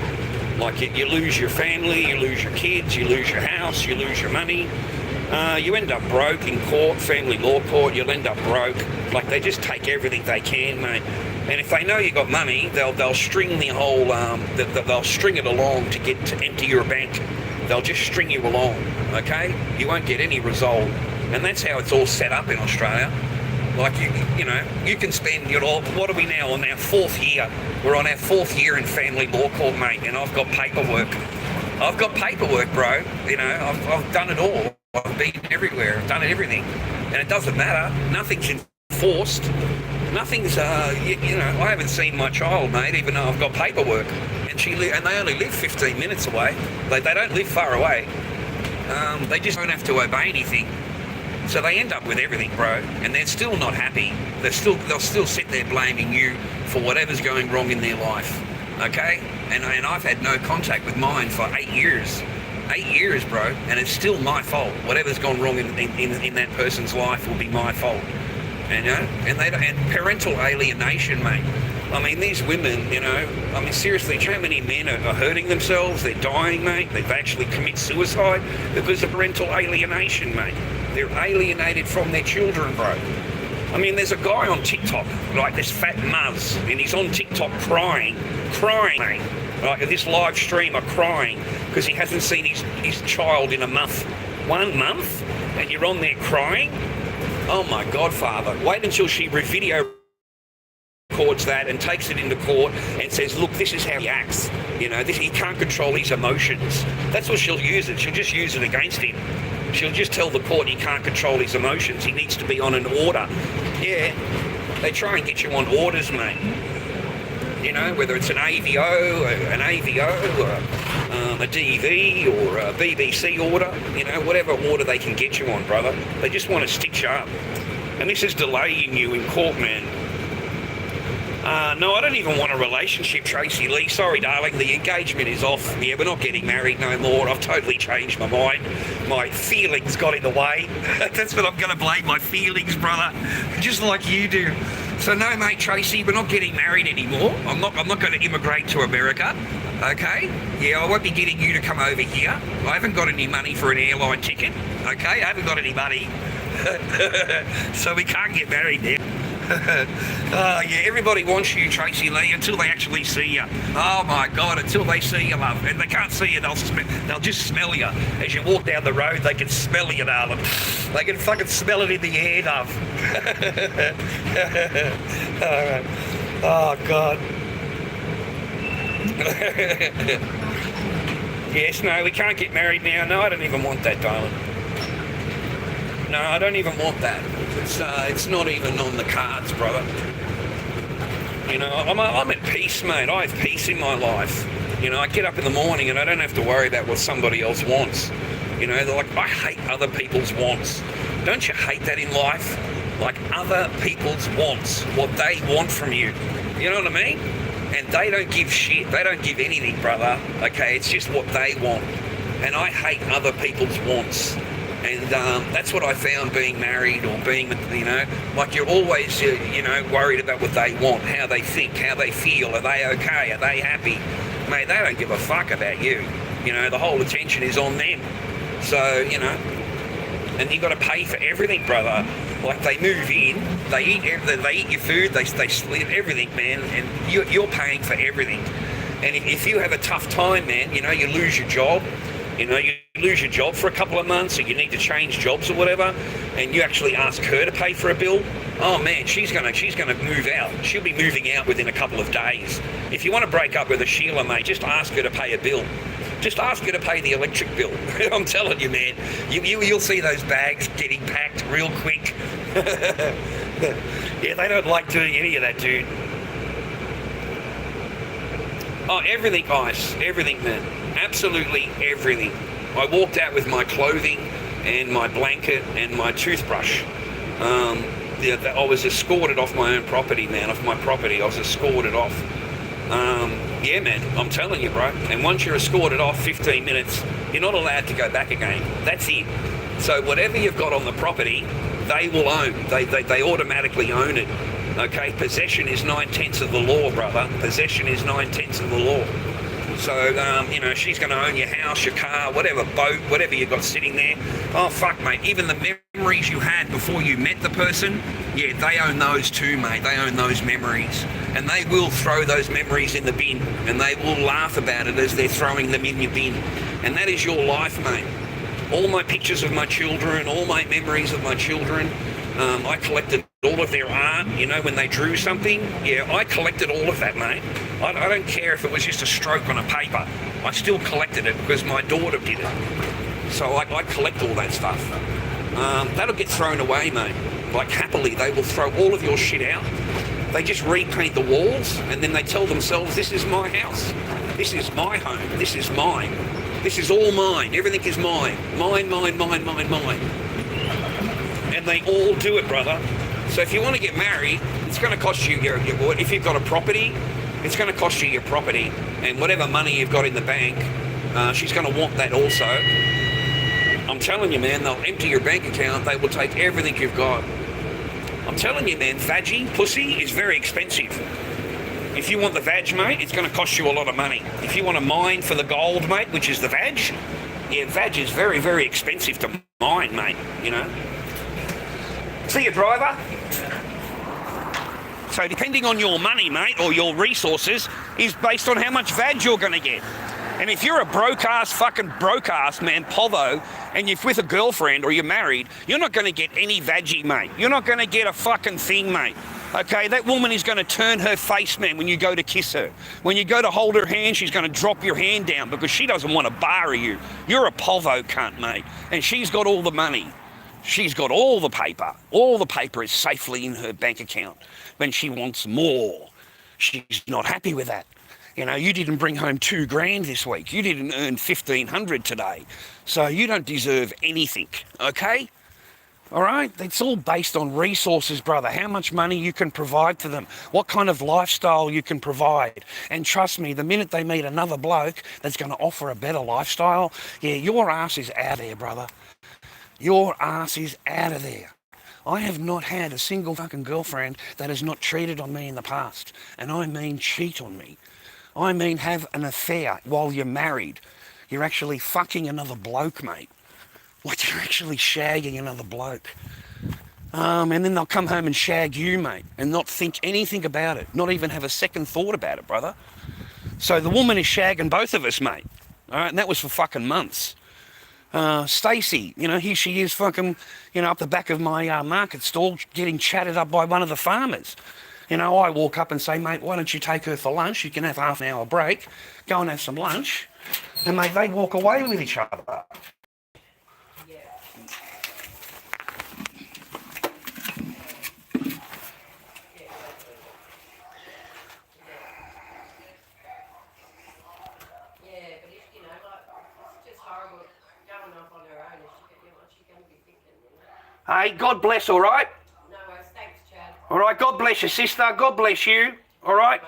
Like, you lose your family, you lose your kids, you lose your house, you lose your money. You end up broke in court, family law court, you'll end up broke. Like, they just take everything they can, mate. And if they know you got money, they'll string the whole, they'll string it along to empty your bank. They'll just string you along, okay? You won't get any result. And that's how it's all set up in Australia. Like, you can spend, what are we now, on our 4th year? We're on our 4th year in family law court, mate, and I've got paperwork. I've got paperwork, bro. I've done it all. I've been everywhere. I've done everything. And it doesn't matter. Nothing's enforced. Nothing's, I haven't seen my child, mate, even though I've got paperwork. And they only live 15 minutes away. They don't live far away. They just don't have to obey anything. So they end up with everything, bro, and they're still not happy. They'll still sit there blaming you for whatever's going wrong in their life, okay? And I've had no contact with mine for 8 years. 8 years, bro, and it's still my fault. Whatever's gone wrong in that person's life will be my fault. And parental alienation, mate. I mean, these women, seriously, do you know how many men are hurting themselves? They're dying, mate. They've actually committed suicide because of parental alienation, mate. They're alienated from their children, bro. I mean, there's a guy on TikTok, like this fat muzz, and he's on TikTok crying, mate. Like, this live streamer crying because he hasn't seen his child in a month. 1 month? And you're on there crying? Oh my God, Father. Wait until she video records that and takes it into court and says, look, this is how he acts. He can't control his emotions. That's what she'll use it. She'll just use it against him. She'll just tell the court he can't control his emotions. He needs to be on an order. Yeah, they try and get you on orders, mate. Whether it's an AVO, or a DV, or a BBC order, whatever order they can get you on, brother. They just want to stitch you up. And this is delaying you in court, man. No, I don't even want a relationship, Tracy Lee. Sorry, darling, the engagement is off. Yeah, we're not getting married no more. I've totally changed my mind. My feelings got in the way. That's what I'm going to blame, my feelings, brother. Just like you do. So no, mate, Tracy, we're not getting married anymore. I'm not going to immigrate to America, okay? Yeah, I won't be getting you to come over here. I haven't got any money for an airline ticket, okay? I haven't got any money. So we can't get married now. Yeah, everybody wants you, Tracy Lee, until they actually see you. Oh my God, until they see you, love. And they can't see you, they'll just smell you. As you walk down the road, they can smell you, darling. They can fucking smell it in the air, love. Oh God. Yes, no, we can't get married now. No, I don't even want that, darling. No, I don't even want that. It's not even on the cards, brother. I'm at peace, mate. I have peace in my life. I get up in the morning and I don't have to worry about what somebody else wants. They're like, I hate other people's wants. Don't you hate that in life? like other people's wants, what they want from you. You know what I mean? And they don't give shit. They don't give anything, brother. Okay, it's just what they want. And I hate other people's wants. And that's what I found being married or being, like you're always, worried about what they want, how they think, how they feel. Are they okay? Are they happy? Mate, they don't give a fuck about you. The whole attention is on them. So, and you got to pay for everything, brother. Like they move in, they eat your food, they sleep, everything, man. And you're paying for everything. And if you have a tough time, man, you lose your job. You lose your job for a couple of months, or you need to change jobs or whatever, and you actually ask her to pay for a bill. Oh man, she's gonna move out. She'll be moving out within a couple of days. If you want to break up with a Sheila, mate, just ask her to pay a bill. Just ask her to pay the electric bill. I'm telling you, man, you'll see those bags getting packed real quick. Yeah, they don't like doing any of that, dude. Oh, everything, guys, everything, man. Absolutely everything. I walked out with my clothing and my blanket and my toothbrush. I was escorted off my own property, man, off my property. I was escorted off. Yeah, man, I'm telling you, bro. And once you're escorted off 15 minutes, you're not allowed to go back again. That's it. So whatever you've got on the property, they will own. They automatically own it. Okay? Possession is 9/10 of the law, brother. Possession is 9/10 of the law. So, she's going to own your house, your car, whatever, boat, whatever you've got sitting there. Oh, fuck, mate. Even the memories you had before you met the person, yeah, they own those too, mate. They own those memories. And they will throw those memories in the bin. And they will laugh about it as they're throwing them in your bin. And that is your life, mate. All my pictures of my children, all my memories of my children, I collected all of their art, when they drew something. Yeah, I collected all of that, mate. I don't care if it was just a stroke on a paper. I still collected it because my daughter did it. So I collect all that stuff. That'll get thrown away, mate. Like happily, they will throw all of your shit out. They just repaint the walls and then they tell themselves, this is my house. This is my home. This is mine. This is all mine. Everything is mine. Mine, mine, mine, mine, mine. And they all do it, brother. So if you want to get married, it's going to cost you your if you've got a property, it's going to cost you your property. And whatever money you've got in the bank, she's going to want that also. I'm telling you, man, they'll empty your bank account. They will take everything you've got. I'm telling you, man, vaggie, pussy is very expensive. If you want the vag, mate, it's going to cost you a lot of money. If you want to mine for the gold, mate, which is the vag, yeah, vag is very, very expensive to mine, mate, See you, driver. So depending on your money, mate, or your resources, is based on how much vag you're going to get. And if you're a fucking broke-ass, man, povo, and you're with a girlfriend or you're married, you're not going to get any vaggie, mate. You're not going to get a fucking thing, mate. Okay, that woman is going to turn her face, man, when you go to kiss her. When you go to hold her hand, she's going to drop your hand down because she doesn't want to bar you. You're a povo cunt, mate. And she's got all the money. She's got all the paper. All the paper is safely in her bank account. When she wants more, she's not happy with that. You didn't bring home $2,000 this week. You didn't earn $1,500 today. So you don't deserve anything, okay? All right? It's all based on resources, brother. How much money you can provide to them. What kind of lifestyle you can provide. And trust me, the minute they meet another bloke that's going to offer a better lifestyle, yeah, your ass is out of there, brother. Your ass is out of there. I have not had a single fucking girlfriend that has not cheated on me in the past. And I mean cheat on me. I mean have an affair while you're married. You're actually fucking another bloke, mate. Like you're actually shagging another bloke. And then they'll come home and shag you, mate, and not think anything about it. Not even have a second thought about it, brother. So the woman is shagging both of us, mate. All right, and that was for fucking months. Stacey, here she is fucking, up the back of my market stall getting chatted up by one of the farmers. I walk up and say, mate, why don't you take her for lunch? You can have half an hour break, go and have some lunch. And, mate, they walk away with each other. Hey, God bless, all right? No All right, God bless you, sister. God bless you. All right.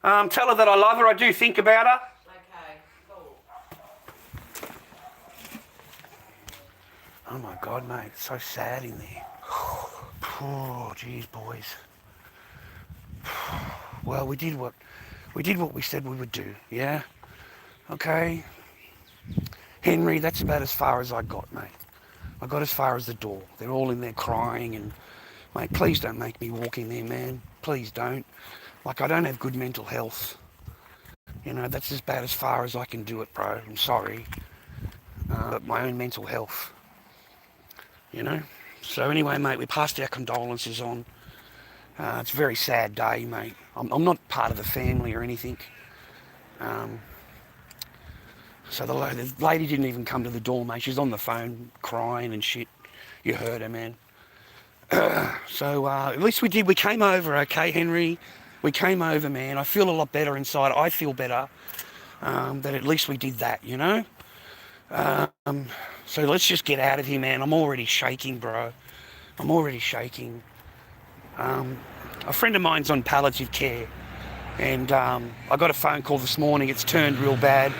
Tell her that I love her. I do think about her. Okay, cool. Oh my God, mate, it's so sad in there. Oh, geez, boys. Well, we did what we said we would do. Yeah. Okay. Henry, that's about as far as I got, mate. I got as far as the door. They're all in there crying, and mate, please don't make me walk in there, man. Please don't. Like, I don't have good mental health. You know, that's about as far as I can do it, bro. I'm sorry. But my own mental health. You know? So anyway, mate, we passed our condolences on. It's a very sad day, mate. I'm not part of the family or anything. So the lady didn't even come to the door, mate. She's on the phone crying and shit. You heard her, man. So at least we did. We came over, okay, Henry? We came over, man. I feel a lot better inside. I feel better that at least we did that, you know? So let's just get out of here, man. I'm already shaking, bro. I'm already shaking. A friend of mine's on palliative care, and I got a phone call this morning. It's turned real bad.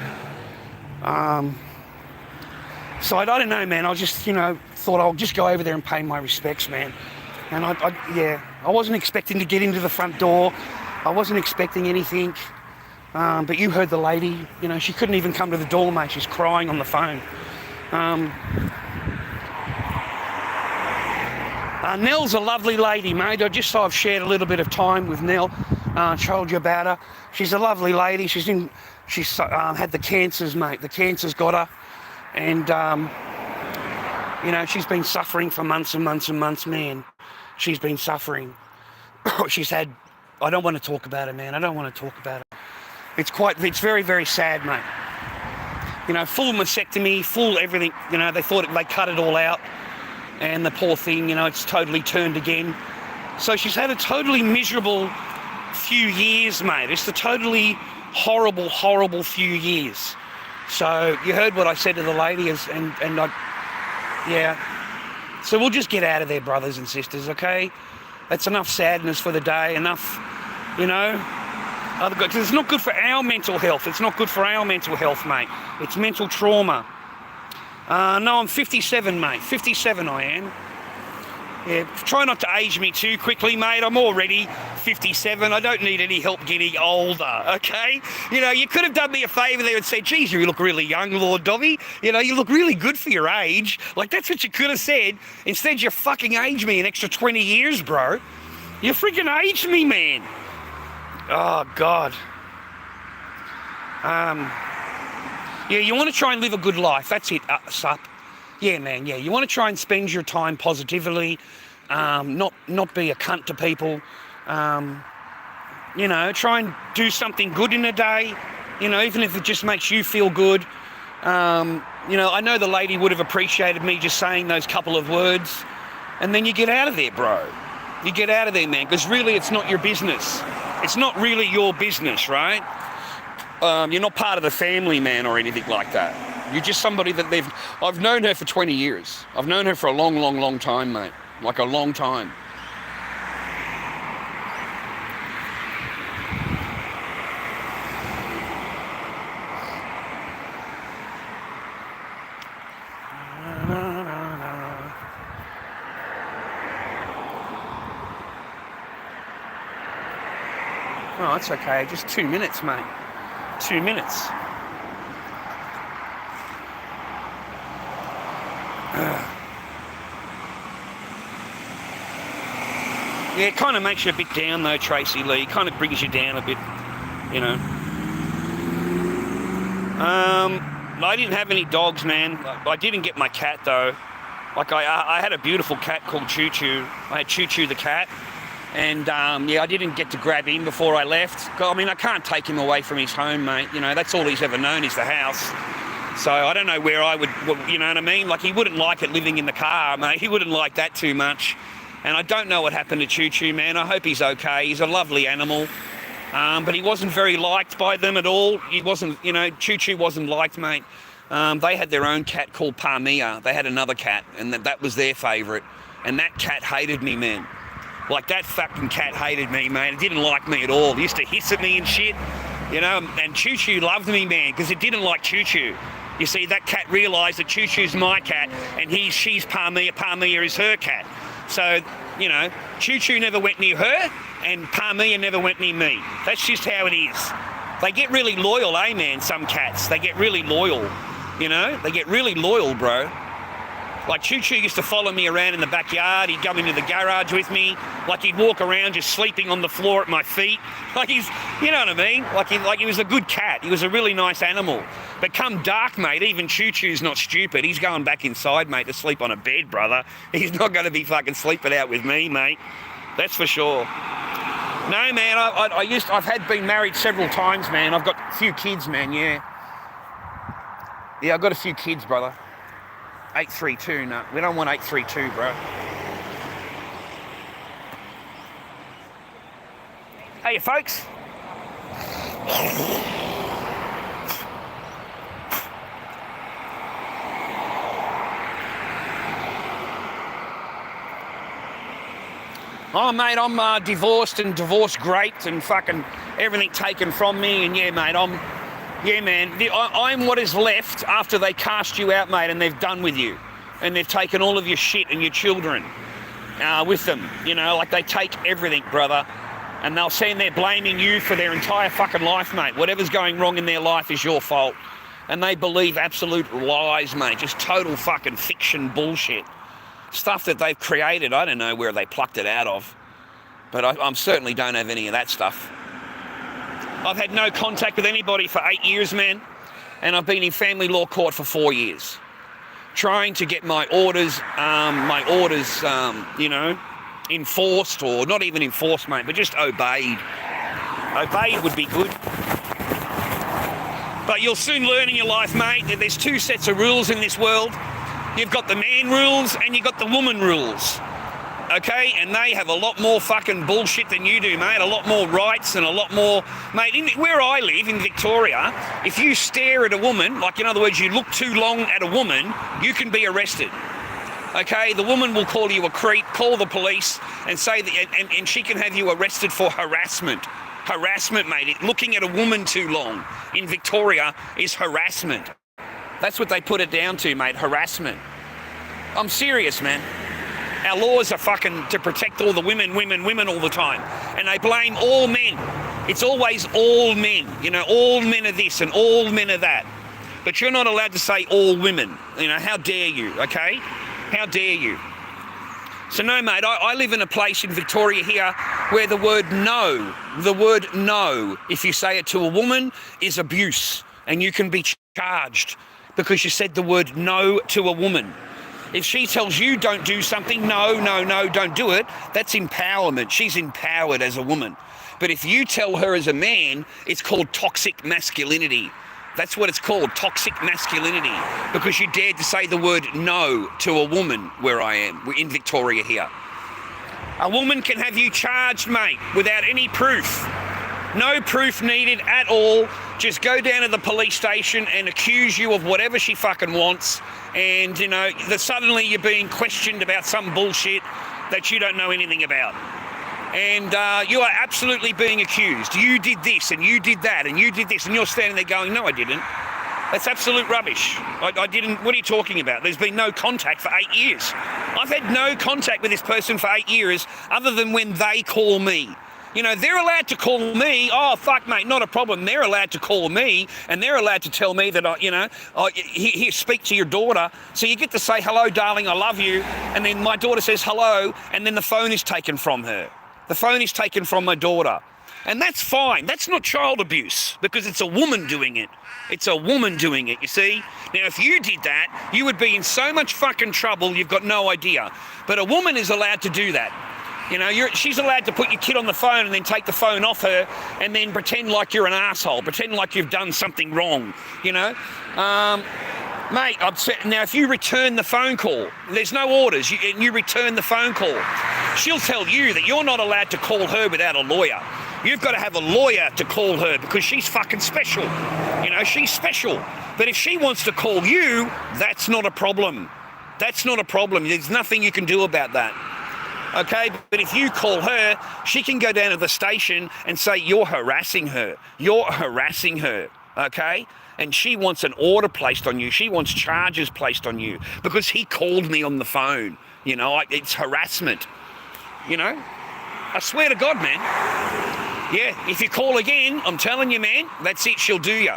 So I don't know, man. I just, thought I'll just go over there and pay my respects, man. And I wasn't expecting to get into the front door. I wasn't expecting anything. But you heard the lady, she couldn't even come to the door, mate. She's crying on the phone. Nell's a lovely lady, mate. I've shared a little bit of time with Nell. Told you about her. She's a lovely lady. She's had the cancers, mate. The cancer's got her. And, she's been suffering for months and months and months, man. She's been suffering. I don't want to talk about her, man. I don't want to talk about her. It's very, very sad, mate. Full mastectomy, full everything. They thought they cut it all out. And the poor thing, it's totally turned again. So she's had a totally miserable few years, mate. It's a totally horrible, horrible few years. So you heard what I said to the lady, So we'll just get out of there, brothers and sisters, okay? That's enough sadness for the day, enough, because it's not good for our mental health. It's not good for our mental health, mate. It's mental trauma. No, I'm 57, mate. 57 I am. Yeah, try not to age me too quickly, mate. I'm already 57. I don't need any help getting older, okay? You could have done me a favour there and said, geez, you look really young, Lord Dobby. You look really good for your age. Like, that's what you could have said. Instead, you fucking aged me an extra 20 years, bro. You freaking aged me, man. Oh, God. Yeah, you want to try and live a good life. That's it, sup. Yeah, man, yeah. You want to try and spend your time positively, not be a cunt to people. Try and do something good in a day, even if it just makes you feel good. I know the lady would have appreciated me just saying those couple of words. And then you get out of there, bro. You get out of there, man, because really it's not your business. It's not really your business, right? You're not part of the family, man, or anything like that. You're just somebody that I've known her for 20 years. I've known her for a long, long, long time, mate. Like a long time. Oh, it's okay. Just 2 minutes, mate. 2 minutes. Yeah, it kind of makes you a bit down though, Tracy Lee. It kind of brings you down a bit, I didn't have any dogs, man. I didn't get my cat though. Like I had a beautiful cat called Choo Choo. I had Choo Choo the cat. And I didn't get to grab him before I left. I mean, I can't take him away from his home, mate. That's all he's ever known is the house. So I don't know where I would, you know what I mean? Like, he wouldn't like it living in the car, mate. He wouldn't like that too much. And I don't know what happened to Choo Choo, man. I hope he's okay. He's a lovely animal. But he wasn't very liked by them at all. He wasn't, Choo Choo wasn't liked, mate. They had their own cat called Parmia. They had another cat, and that was their favourite. And that cat hated me, man. Like, that fucking cat hated me, mate. It didn't like me at all. It used to hiss at me and shit, you know, and Choo Choo loved me, man, because it didn't like Choo Choo. You see, that cat realised that Choo Choo's my cat and she's Parmia, Parmia is her cat. So, you know, Choo Choo never went near her and Parmia never went near me. That's just how it is. They get really loyal, eh, man, some cats. They get really loyal, you know? They get really loyal, bro. Like, Choo Choo used to follow me around in the backyard. He'd come into the garage with me. Like, he'd walk around just sleeping on the floor at my feet. Like, he's, you know what I mean? Like he was a good cat. He was a really nice animal. But come dark, mate, even Choo Choo's not stupid. He's going back inside, mate, to sleep on a bed, brother. He's not going to be fucking sleeping out with me, mate. That's for sure. No, man, I've been married several times, man. I've got a few kids, man, yeah. Yeah, I've got a few kids, brother. 832, no. We don't want 832, bro. Hey, folks. Oh, mate, I'm divorced and divorce great and fucking everything taken from me. And yeah, mate, I'm what is left after they cast you out, mate, and they've done with you. And they've taken all of your shit and your children with them. You know, like, they take everything, brother. And they'll stand there blaming you for their entire fucking life, mate. Whatever's going wrong in their life is your fault. And they believe absolute lies, mate. Just total fucking fiction bullshit. Stuff that they've created. I don't know where they plucked it out of. But I certainly don't have any of that stuff. I've had no contact with anybody for 8 years, man. And I've been in family law court for 4 years. Trying to get my orders, you know, enforced, or not even enforced, mate, but just obeyed. Obeyed would be good. But you'll soon learn in your life, mate, that there's two sets of rules in this world. You've got the man rules and you've got the woman rules. Okay, and they have a lot more fucking bullshit than you do, mate. A lot more rights and a lot more... Mate, where I live, in Victoria, if you stare at a woman, like, in other words, you look too long at a woman, you can be arrested. Okay, the woman will call you a creep, call the police, and say that, and she can have you arrested for harassment. Harassment, mate. Looking at a woman too long in Victoria is harassment. That's what they put it down to, mate, harassment. I'm serious, man. Our laws are fucking to protect all the women all the time. And they blame all men. It's always all men. You know, all men are this and all men are that. But you're not allowed to say all women. You know, how dare you, okay? How dare you? So no, mate, I live in a place in Victoria here where the word no, if you say it to a woman, is abuse. And you can be charged because you said the word no to a woman. If she tells you don't do something, no, don't do it, that's empowerment. She's empowered as a woman. But if you tell her as a man, it's called toxic masculinity. That's what it's called, toxic masculinity, because you dared to say the word no to a woman where I am. We're in Victoria here. A woman can have you charged, mate, without any proof. No proof needed at all. Just go down to the police station and accuse you of whatever she fucking wants. And, you know, that suddenly you're being questioned about some bullshit that you don't know anything about. And you are absolutely being accused. You did this and you did that and you did this, and you're standing there going, no, I didn't. That's absolute rubbish. I didn't. What are you talking about? There's been no contact for 8 years. I've had no contact with this person for 8 years other than when they call me. You know, they're allowed to call me. Oh, fuck, mate, not a problem. They're allowed to call me, and they're allowed to tell me that, here, speak to your daughter. So you get to say, hello, darling, I love you. And then my daughter says hello, and then the phone is taken from her. The phone is taken from my daughter. And that's fine. That's not child abuse, because it's a woman doing it. It's a woman doing it, you see? Now, if you did that, you would be in so much fucking trouble, you've got no idea. But a woman is allowed to do that. You know, she's allowed to put your kid on the phone and then take the phone off her and then pretend like you're an asshole, pretend like you've done something wrong, you know? Mate, now if you return the phone call, there's no orders, and you return the phone call, she'll tell you that you're not allowed to call her without a lawyer. You've got to have a lawyer to call her because she's fucking special. You know, she's special. But if she wants to call you, that's not a problem. That's not a problem. There's nothing you can do about that. okay? But if you call her, she can go down to the station and say, you're harassing her. You're harassing her, okay? And she wants an order placed on you. She wants charges placed on you because he called me on the phone. You know, it's harassment. You know? I swear to God, man. Yeah, if you call again, I'm telling you, man, that's it, she'll do you.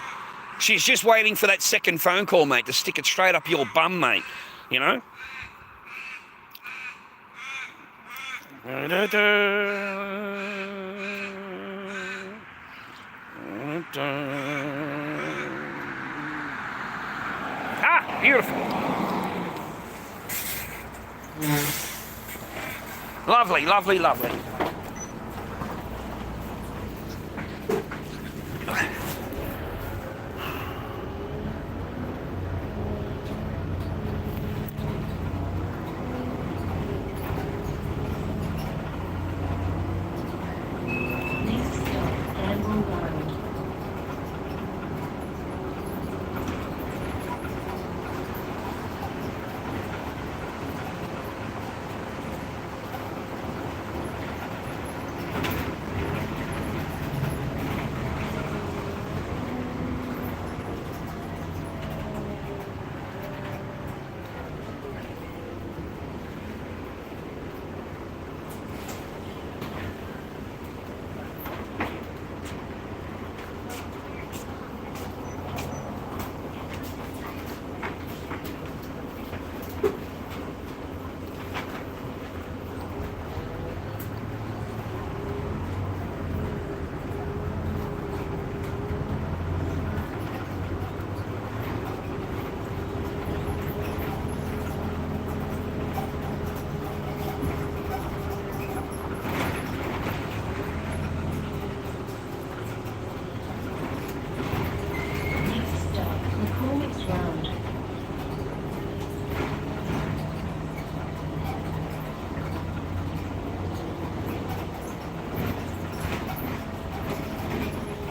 She's just waiting for that second phone call, mate, to stick it straight up your bum, mate. You know? Ah, beautiful. Lovely, lovely, lovely.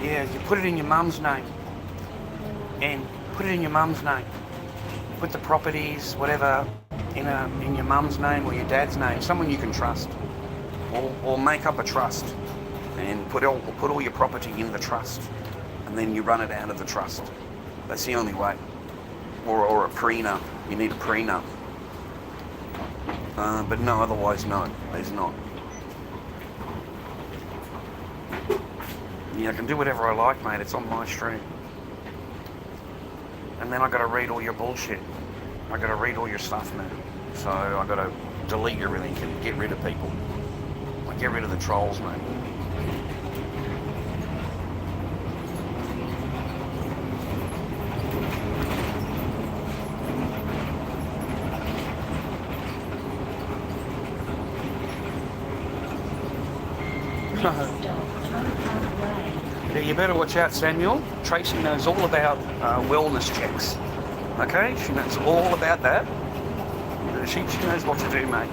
Yeah, you put it in your mum's name. And put it in your mum's name. Put the properties, whatever, in your mum's name or your dad's name, someone you can trust. Or make up a trust and put all your property in the trust. And then you run it out of the trust. That's the only way. Or a prenup. You need a prenup. But no, otherwise no, there's not. Yeah, I can do whatever I like, mate. It's on my stream. And then I got to read all your bullshit. I got to read all your stuff, man. So I got to delete everything and get rid of people. Like, get rid of the trolls, mate. Yeah, you better watch out, Samuel. Tracy knows all about wellness checks. Okay? She knows all about that. She knows what to do, mate.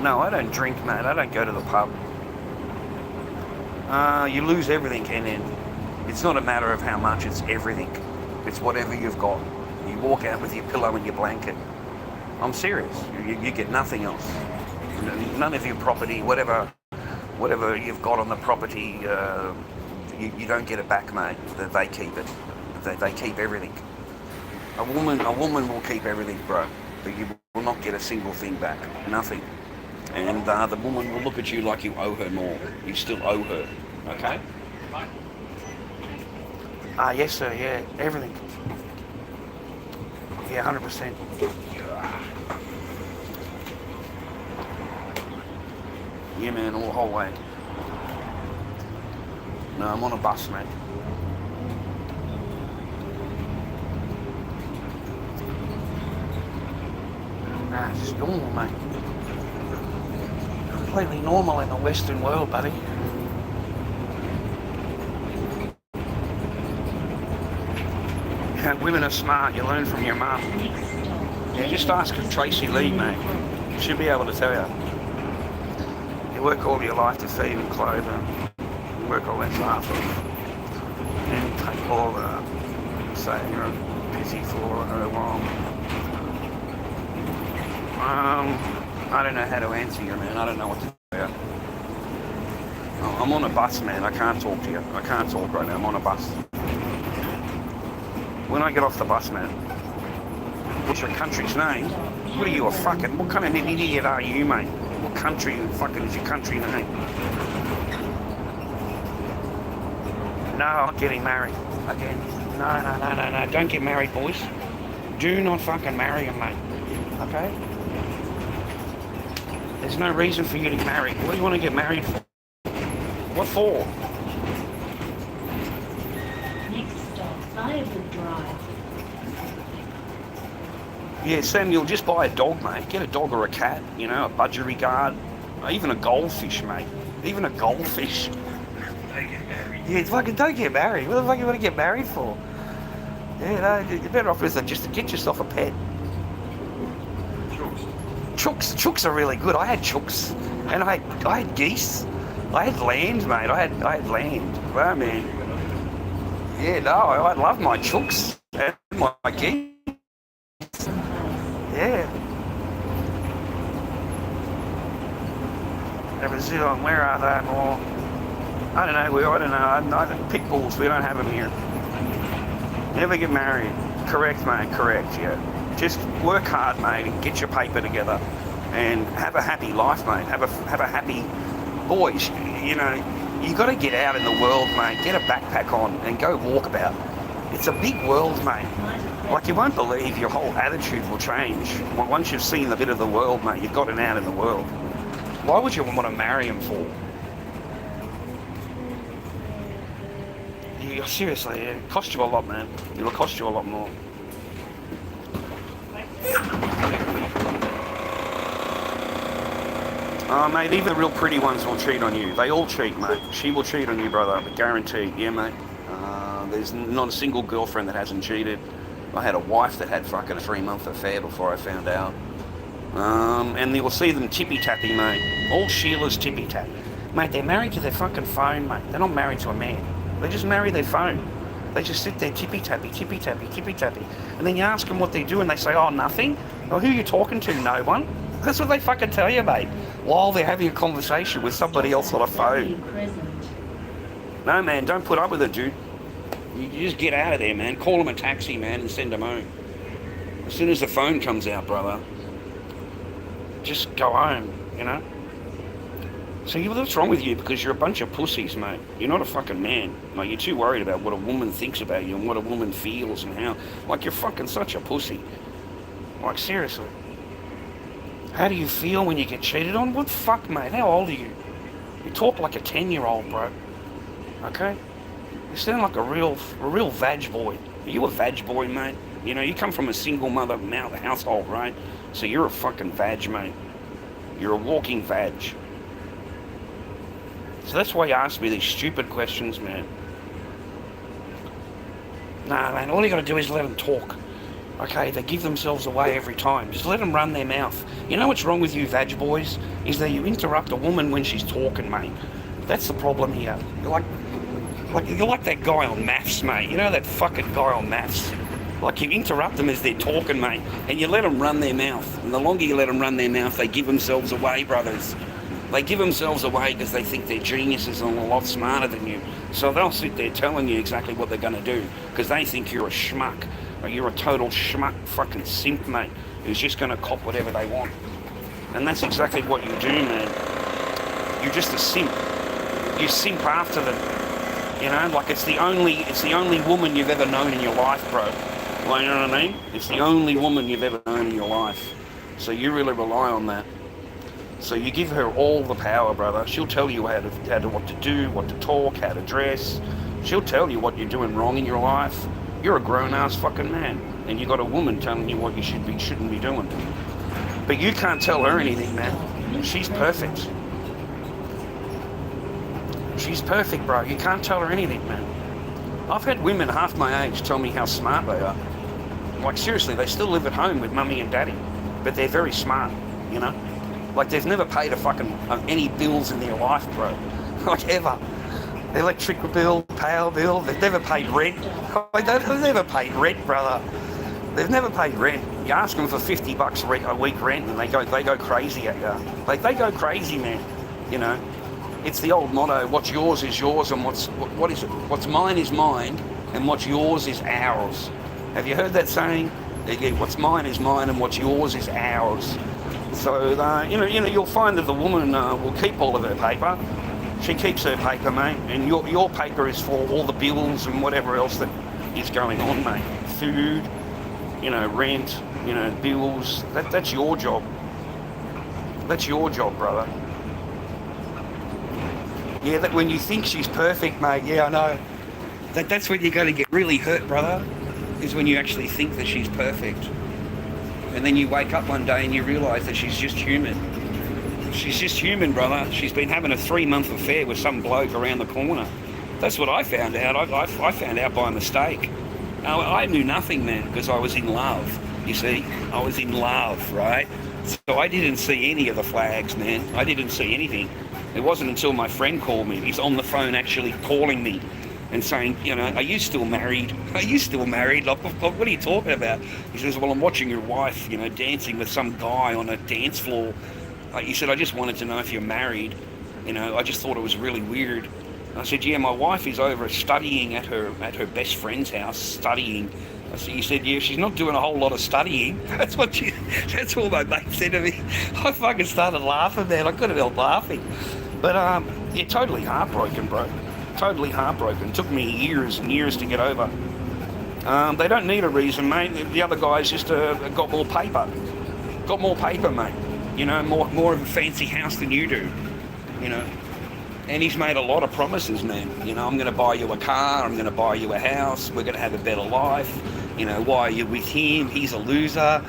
No, I don't drink, mate. I don't go to the pub. You lose everything, and then it's not a matter of how much, it's everything. It's whatever you've got. You walk out with your pillow and your blanket. I'm serious. You get nothing else. None of your property, whatever you've got on the property, you don't get it back, mate. They keep it. They keep everything. A woman will keep everything, bro. But you will not get a single thing back. Nothing. And the woman will look at you like you owe her more. You still owe her. Okay? Yes, sir. Yeah, everything. Yeah, 100%. Yeah, man, all the whole way. No, I'm on a bus, mate. Nah, it's just normal, mate. Completely normal in the Western world, buddy. And women are smart, you learn from your mum. Yeah, just ask Tracy Lee, mate. She'll be able to tell you. You work all your life to feed and clothe her. You work all that stuff and take all the, say you're busy for her while. I don't know how to answer you, man. I don't know what to do. Oh, I'm on a bus, man. I can't talk to you. I can't talk right now. I'm on a bus. When I get off the bus, man, what's your country's name? What are you, a fucking... What kind of an idiot are you, mate? What country fucking is your country name? No, I'm not getting married. Again. No. Don't get married, boys. Do not fucking marry him, mate. Okay? There's no reason for you to get married. What do you want to get married for? What for? Next stop, Firewood Drive. Yeah, Samuel, just buy a dog, mate. Get a dog or a cat, you know, a budgerigard, or even a goldfish, mate. Even a goldfish. Yeah, fucking don't get married. What the fuck you want to get married for? Yeah, no, you're better off with just to get yourself a pet. Chooks are really good. I had chooks, and I had geese. I had land, mate. I had land. Wow, man. Yeah, no, I love my chooks and my geese. Yeah. New Zealand, where are they more? I don't know. Pit bulls, we don't have them here. Never get married. Correct, mate. Correct, yeah. Just work hard, mate, and get your paper together, and have a happy life, mate. Have a happy... Boys, you know, you got to get out in the world, mate. Get a backpack on and go walk about. It's a big world, mate. Like, you won't believe your whole attitude will change. Once you've seen a bit of the world, mate, you've gotten out in the world. Why would you want to marry him for? Seriously, it cost you a lot, man. It'll cost you a lot more. Oh, mate, even the real pretty ones will cheat on you. They all cheat, mate. She will cheat on you, brother. Guaranteed. Yeah, mate. There's not a single girlfriend that hasn't cheated. I had a wife that had fucking a 3-month affair before I found out. And you'll see them tippy-tappy, mate. All Sheila's tippy-tap. Mate, they're married to their fucking phone, mate. They're not married to a man. They just marry their phone. They just sit there tippy-tappy, tippy-tappy, tippy-tappy. And then you ask them what they do and they say, oh, nothing. Well, who are you talking to? No one. That's what they fucking tell you, mate. While they're having a conversation with somebody else on a phone. No, man, don't put up with it, dude. You just get out of there, man. Call them a taxi, man, and send them home. As soon as the phone comes out, brother, just go home, you know? So what's wrong with you? Because you're a bunch of pussies, mate. You're not a fucking man. Like, you're too worried about what a woman thinks about you and what a woman feels and how. Like, you're fucking such a pussy. Like, seriously. How do you feel when you get cheated on? What the fuck, mate? How old are you? You talk like a 10-year-old, bro. Okay? You sound like a real vag boy. Are you a vag boy, mate? You know, you come from a single mother household, right? So you're a fucking vag, mate. You're a walking vag. So that's why you ask me these stupid questions, man. Nah, man, all you gotta do is let them talk. Okay, they give themselves away every time. Just let them run their mouth. You know what's wrong with you vag boys? Is that you interrupt a woman when she's talking, mate. That's the problem here. You're like that guy on maths, mate. You know that fucking guy on maths? Like, you interrupt them as they're talking, mate, and you let them run their mouth. And the longer you let them run their mouth, they give themselves away, brothers. They give themselves away because they think they're geniuses and a lot smarter than you. So they'll sit there telling you exactly what they're going to do because they think you're a schmuck. Or you're a total schmuck fucking simp, mate, who's just going to cop whatever they want. And that's exactly what you do, man. You're just a simp. You simp after them. You know, like it's the only woman you've ever known in your life, bro. Like, you know what I mean? It's the only woman you've ever known in your life. So you really rely on that. So you give her all the power, brother. She'll tell you what to do, what to talk, how to dress. She'll tell you what you're doing wrong in your life. You're a grown-ass fucking man, and you got a woman telling you what you shouldn't be doing. But you can't tell her anything, man. She's perfect. She's perfect, bro. You can't tell her anything, man. I've had women half my age tell me how smart they are. Like, seriously, they still live at home with mummy and daddy, but they're very smart, you know? Like, they've never paid any bills in their life, bro. Like, ever. Electric bill, power bill, they've never paid rent. They've never paid rent, brother. They've never paid rent. You ask them for $50 a week rent, and they go crazy at you. They go crazy, man. You know, it's the old motto: what's yours is yours, and what is it? What's mine is mine, and what's yours is ours. Have you heard that saying? Yeah, what's mine is mine, and what's yours is ours. So you'll find that the woman will keep all of her paper. She keeps her paper, mate, and your paper is for all the bills and whatever else that is going on, mate. Food, rent, bills. That's your job. That's your job, brother. Yeah, that when you think she's perfect, mate. Yeah, I know. That's when you're going to get really hurt, brother. Is when you actually think that she's perfect, and then you wake up one day and you realise that she's just human. She's just human, brother. She's been having a 3-month affair with some bloke around the corner. That's what I found out. I found out by mistake. I knew nothing, man, because I was in love. You see, I was in love, right? So I didn't see any of the flags, man. I didn't see anything. It wasn't until my friend called me. He's on the phone actually calling me and saying, are you still married? Are you still married? Like, what are you talking about? He says, well, I'm watching your wife, dancing with some guy on a dance floor. He said, I just wanted to know if you're married. I just thought it was really weird. I said, yeah, my wife is over studying at her best friend's house, studying. He said, yeah, she's not doing a whole lot of studying. That's what my mate said to me. I fucking started laughing, man. I couldn't help laughing. But, yeah, totally heartbroken, bro. Totally heartbroken. Took me years and years to get over. They don't need a reason, mate. The other guys just got more paper. Got more paper, mate. More of a fancy house than you do. And he's made a lot of promises, man. I'm going to buy you a car. I'm going to buy you a house. We're going to have a better life. Why are you with him? He's a loser.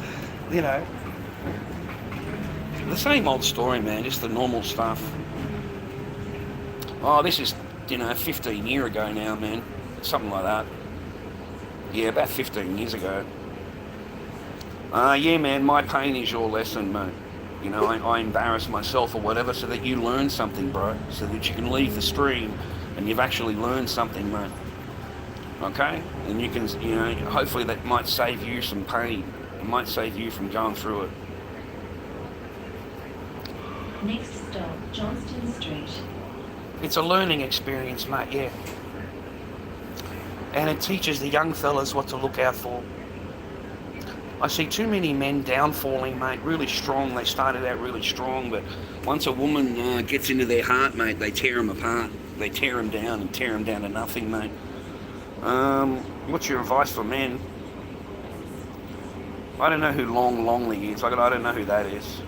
The same old story, man. Just the normal stuff. Oh, this is 15 years ago now, man. Something like that. Yeah, about 15 years ago. Yeah, man, my pain is your lesson, mate. I embarrass myself or whatever so that you learn something, bro. So that you can leave the stream and you've actually learned something, mate. Okay? And you can, hopefully that might save you some pain. It might save you from going through it. Next stop, Johnston Street. It's a learning experience, mate, yeah. And it teaches the young fellas what to look out for. I see too many men downfalling, mate, really strong. They started out really strong, but once a woman gets into their heart, mate, they tear them apart. They tear them down and tear them down to nothing, mate. What's your advice for men? I don't know who Longley is. I don't know who that is.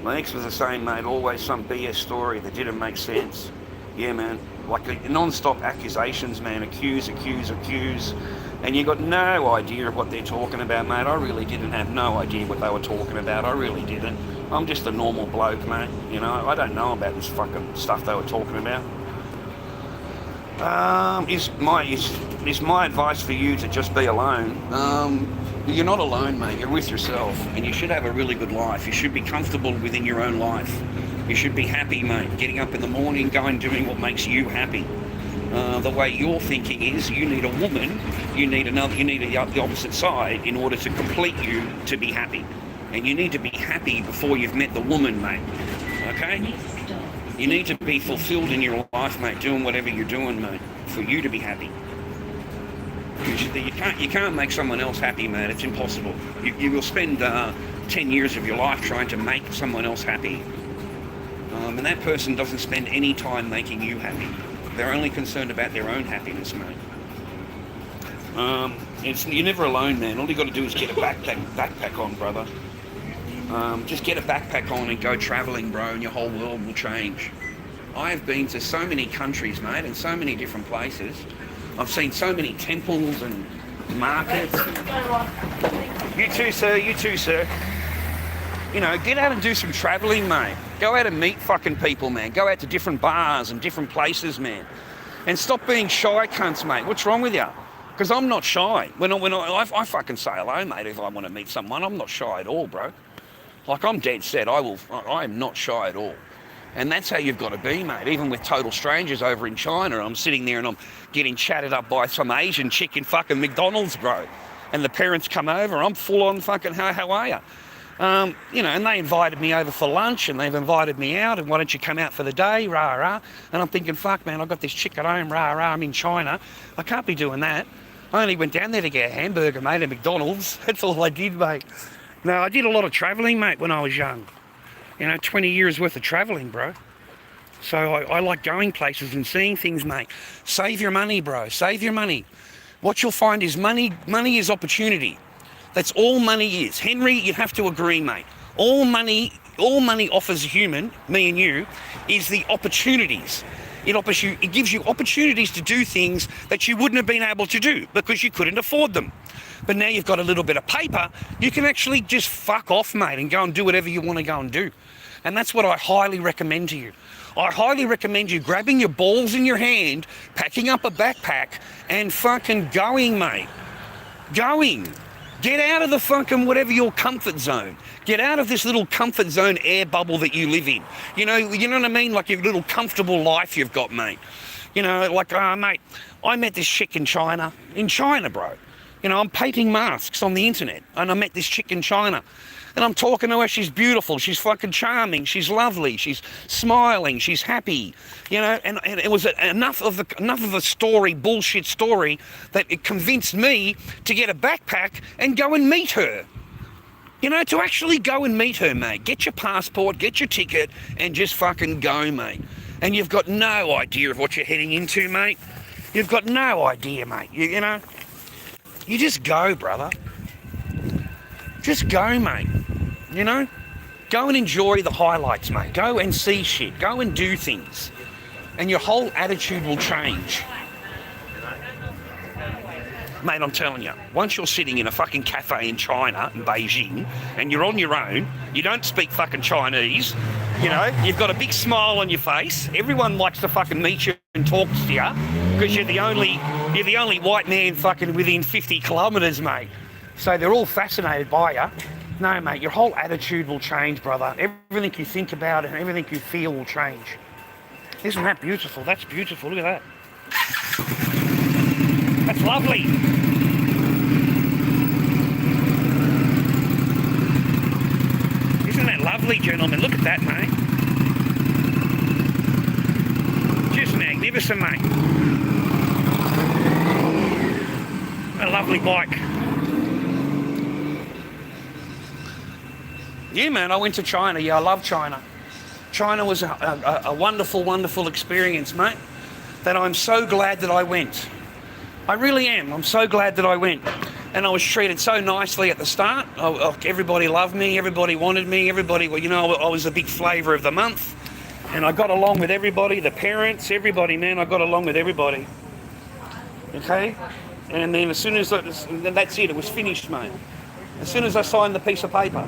My ex was the same, mate. Always some BS story that didn't make sense. Yeah, man. Like non-stop accusations, man. Accuse. And you got no idea of what they're talking about, mate. I really didn't have no idea what they were talking about. I really didn't. I'm just a normal bloke, mate. I don't know about this fucking stuff they were talking about. Is my advice for you to just be alone? You're not alone, mate. You're with yourself, and you should have a really good life. You should be comfortable within your own life. You should be happy, mate. Getting up in the morning, going doing what makes you happy. The way you're thinking is, you need a woman. You need the opposite side in order to complete you to be happy, and you need to be happy before you've met the woman, mate. Okay? You need to be fulfilled in your life, mate. Doing whatever you're doing, mate, for you to be happy. You can't make someone else happy, mate. It's impossible. You will spend 10 years of your life trying to make someone else happy. And that person doesn't spend any time making you happy. They're only concerned about their own happiness, mate. You're never alone, man. All you got to do is get a backpack on, brother. Just get a backpack on and go travelling, bro, and your whole world will change. I have been to so many countries, mate, and so many different places. I've seen so many temples and markets. You too, sir. You too, sir. Get out and do some travelling, mate. Go out and meet fucking people, man. Go out to different bars and different places, man. And stop being shy cunts, mate. What's wrong with you? Because I'm not shy. I fucking say hello, mate, if I want to meet someone. I'm not shy at all, bro. Like, I'm dead set. I am not shy at all. And that's how you've got to be, mate. Even with total strangers over in China, I'm sitting there and I'm getting chatted up by some Asian chick in fucking McDonald's, bro. and the parents come over, I'm full on fucking, how are you? You know, and they invited me over for lunch, and they've invited me out, and why don't you come out for the day, rah, rah. And I'm thinking, fuck, man, I've got this chick at home, rah, rah, I'm in China. I can't be doing that. I only went down there to get a hamburger, mate, at McDonald's. That's all I did, mate. No, I did a lot of travelling, mate, when I was young. You know, 20 years worth of travelling, bro. So I like going places and seeing things, mate. Save your money, bro. Save your money. What you'll find is money is opportunity. That's all money is. Henry, you'd have to agree, mate. All money offers a human, me and you, is the opportunities. It gives you opportunities to do things that you wouldn't have been able to do because you couldn't afford them. But now you've got a little bit of paper, you can actually just fuck off, mate, and go and do whatever you want to go and do. And that's what I highly recommend to you. I highly recommend you grabbing your balls in your hand, packing up a backpack, and fucking going, mate. Going. Get out of the fucking whatever your comfort zone. Get out of this little comfort zone air bubble that you live in. You know what I mean? Like your little comfortable life you've got, mate. You know, like, mate, I met this chick in China. In China, bro. You know, I'm painting masks on the internet, and I met this chick in China. And I'm talking to her, she's beautiful, she's fucking charming, she's lovely, she's smiling, she's happy, you know, and it was enough of a story, bullshit story, that it convinced me to get a backpack and go and meet her. You know, to actually go and meet her, mate. Get your passport, get your ticket, and just fucking go, mate. And you've got no idea of what you're heading into, mate. You've got no idea, mate. You know, you just go, brother. Just go, mate. You know? Go and enjoy the highlights, mate. Go and see shit. Go and do things. And your whole attitude will change. Mate, I'm telling you, once you're sitting in a fucking cafe in China, in Beijing, and you're on your own, you don't speak fucking Chinese, you know, you've got a big smile on your face, everyone likes to fucking meet you and talk to you, because you're the only white man fucking within 50 kilometres, mate. So they're all fascinated by you. No, mate, your whole attitude will change, brother. Everything you think about and everything you feel will change. Isn't that beautiful? That's beautiful. Look at that. That's lovely. Isn't that lovely, gentlemen? Look at that, mate. Just magnificent, mate. A lovely bike. Yeah, man, I went to China. Yeah, I love China. China was a wonderful, wonderful experience, mate, that I'm so glad that I went. I really am. I'm so glad that I went. And I was treated so nicely at the start. Everybody loved me. Everybody wanted me. Everybody, well, you know, I was a big flavour of the month. And I got along with everybody, the parents, everybody, man. I got along with everybody. Okay? And then as soon as, that's it. It was finished, mate. As soon as I signed the piece of paper.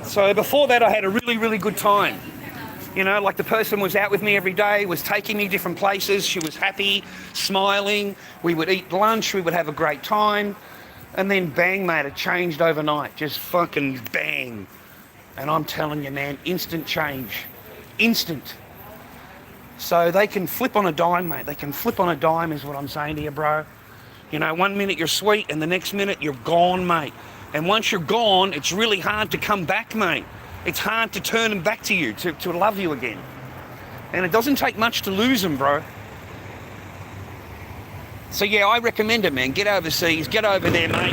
So before that, I had a really, really good time. You know, like the person was out with me every day, was taking me different places. She was happy, smiling. We would eat lunch. We would have a great time. And then bang, mate, it changed overnight. Just fucking bang. And I'm telling you, man, instant change. Instant. So they can flip on a dime, mate. They can flip on a dime is what I'm saying to you, bro. You know, 1 minute you're sweet and the next minute you're gone, mate. And once you're gone, it's really hard to come back, mate. It's hard to turn them back to you, to love you again. And it doesn't take much to lose them, bro. So yeah, I recommend it, man. Get overseas, get over there, mate.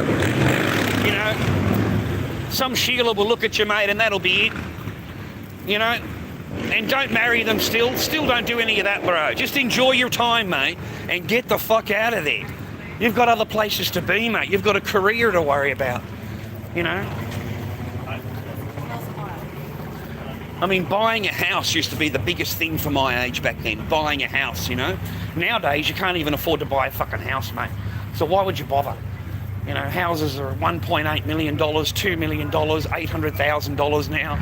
You know, some Sheila will look at you, mate, and that'll be it. You know, and don't marry them still. Still don't do any of that, bro. Just enjoy your time, mate, and get the fuck out of there. You've got other places to be, mate. You've got a career to worry about, you know. I mean, buying a house used to be the biggest thing for my age back then. Buying a house, you know. Nowadays, you can't even afford to buy a fucking house, mate. So why would you bother? You know, houses are $1.8 million, $2 million, $800,000 now.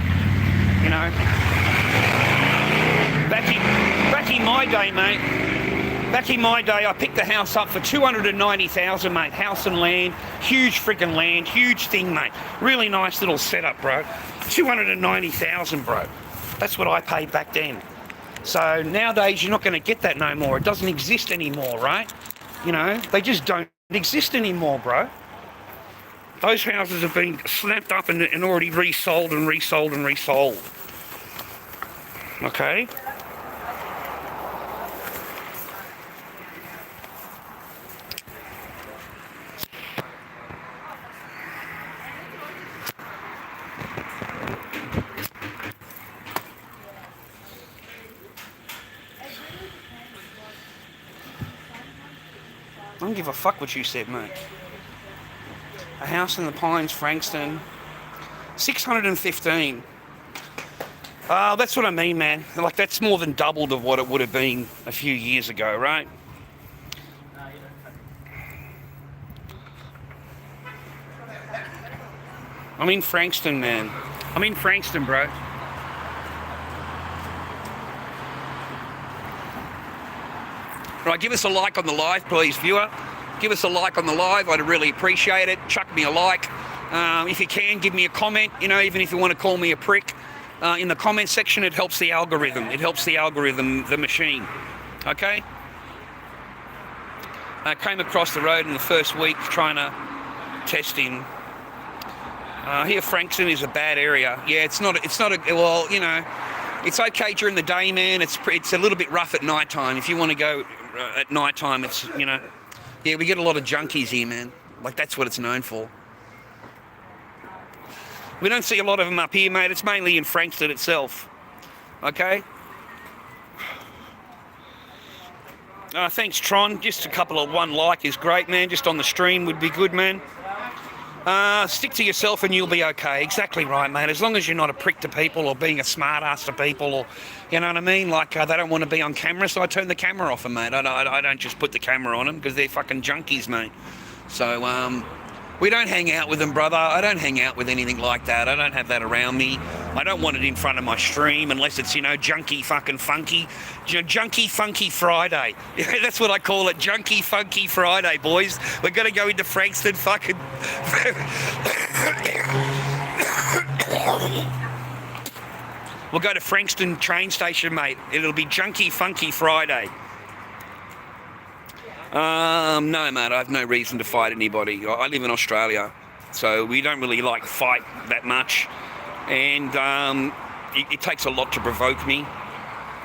You know. Back in my day, mate. Back in my day, I picked the house up for $290,000, mate. House and land, huge freaking land, huge thing, mate. Really nice little setup, bro. $290,000, bro. That's what I paid back then. So nowadays, you're not going to get that no more. It doesn't exist anymore, right? You know, they just don't exist anymore, bro. Those houses have been snapped up and already resold and resold and resold. Okay? I don't give a fuck what you said, mate. A house in the Pines, Frankston, 615. That's what I mean, man. Like, that's more than doubled of what it would have been a few years ago, right? I'm in Frankston, man. I'm in Frankston, bro. Right, give us a like on the live, please, viewer. Give us a like on the live. I'd really appreciate it. Chuck me a like. If you can, give me a comment. You know, even if you want to call me a prick, in the comment section, it helps the algorithm. It helps the algorithm, the machine. Okay? I came across the road in the first week trying to test in. Here, Frankston is a bad area. Yeah, it's not a, well, you know, it's okay during the day, man. It's a little bit rough at night time. If you want to go at night time, it's, you know, yeah, we get a lot of junkies here, man. Like, that's what it's known for. We don't see a lot of them up here, mate. It's mainly in Frankston itself. Okay? Thanks, Tron. Just a couple of one like is great, man. Just on the stream would be good, man. Stick to yourself and you'll be okay. Exactly right, mate. As long as you're not a prick to people or being a smart ass to people, or, you know what I mean? Like, they don't want to be on camera, so I turn the camera off them, mate. I don't just put the camera on them because they're fucking junkies, mate. So, we don't hang out with them, brother. I don't hang out with anything like that. I don't have that around me. I don't want it in front of my stream unless it's, you know, junky fucking funky. Junky funky Friday. That's what I call it. Junky funky Friday, boys. We're going to go into Frankston fucking... We'll go to Frankston train station, mate. It'll be Junky Funky Friday. No, mate, I have no reason to fight anybody. I live in Australia, so we don't really, like, fight that much. And it takes a lot to provoke me.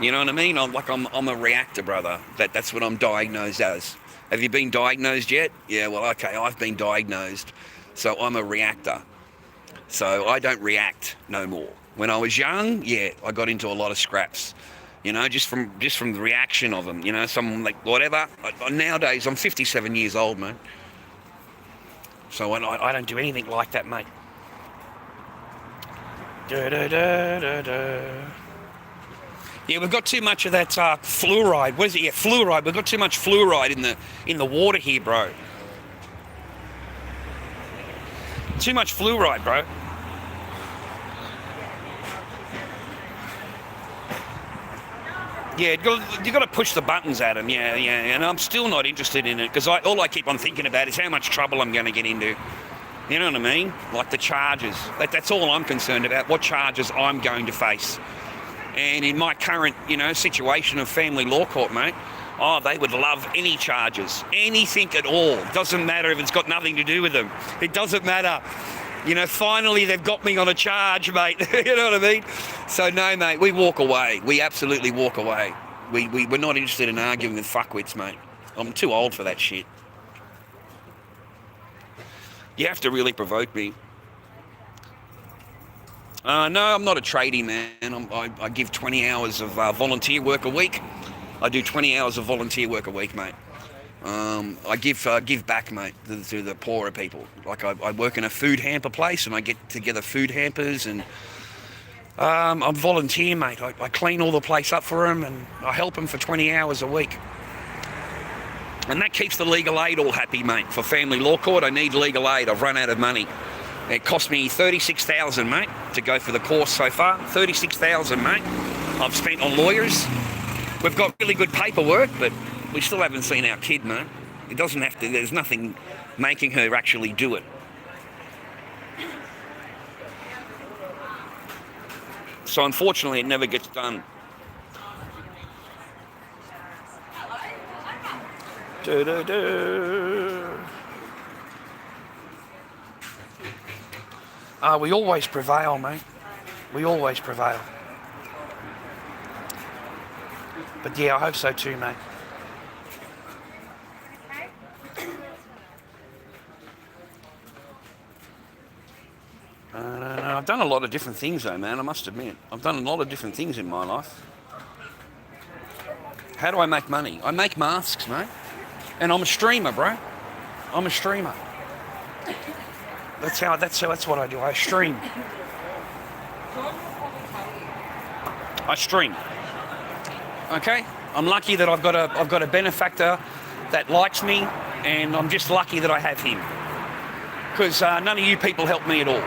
You know what I mean? I'm a reactor, brother. That's what I'm diagnosed as. Have you been diagnosed yet? Yeah, well, okay, I've been diagnosed. So I'm a reactor. So I don't react no more. When I was young, yeah, I got into a lot of scraps. You know, just from the reaction of them, you know, some, like, whatever. Nowadays, I'm 57 years old, man. So I don't do anything like that, mate. Yeah, we've got too much of that fluoride. What is it? Yeah, fluoride. We've got too much fluoride in the water here, bro. Too much fluoride, bro. Yeah, you got to push the buttons at them, yeah, and I'm still not interested in it because all I keep on thinking about is how much trouble I'm going to get into. You know what I mean? Like the charges. That's all I'm concerned about, what charges I'm going to face. And in my current, you know, situation of family law court, mate, oh, they would love any charges, anything at all. Doesn't matter if it's got nothing to do with them. It doesn't matter. You know, finally they've got me on a charge, mate. You know what I mean? So no, mate, we walk away. We absolutely walk away. We're not interested in arguing with fuckwits, mate. I'm too old for that shit. You have to really provoke me. No, I'm not a tradie, man. I give 20 hours of volunteer work a week. I do 20 hours of volunteer work a week, mate. I give back, mate, to the poorer people. Like, I work in a food hamper place and I get together food hampers and I'm volunteer, mate. I clean all the place up for them and I help them for 20 hours a week. And that keeps the legal aid all happy, mate. For family law court, I need legal aid. I've run out of money. It cost me $36,000, mate, to go for the course so far. $36,000, mate. I've spent on lawyers. We've got really good paperwork, but we still haven't seen our kid, mate. It doesn't have to, there's nothing making her actually do it. So unfortunately, it never gets done. We always prevail, mate. We always prevail. But yeah, I hope so too, mate. I don't know. I've done a lot of different things though, man, I must admit. I've done a lot of different things in my life. How do I make money? I make masks, mate. And I'm a streamer, bro. I'm a streamer. That's what I do. I stream. I stream. Okay? I'm lucky that I've got a benefactor that likes me, and I'm just lucky that I have him. Because none of you people help me at all.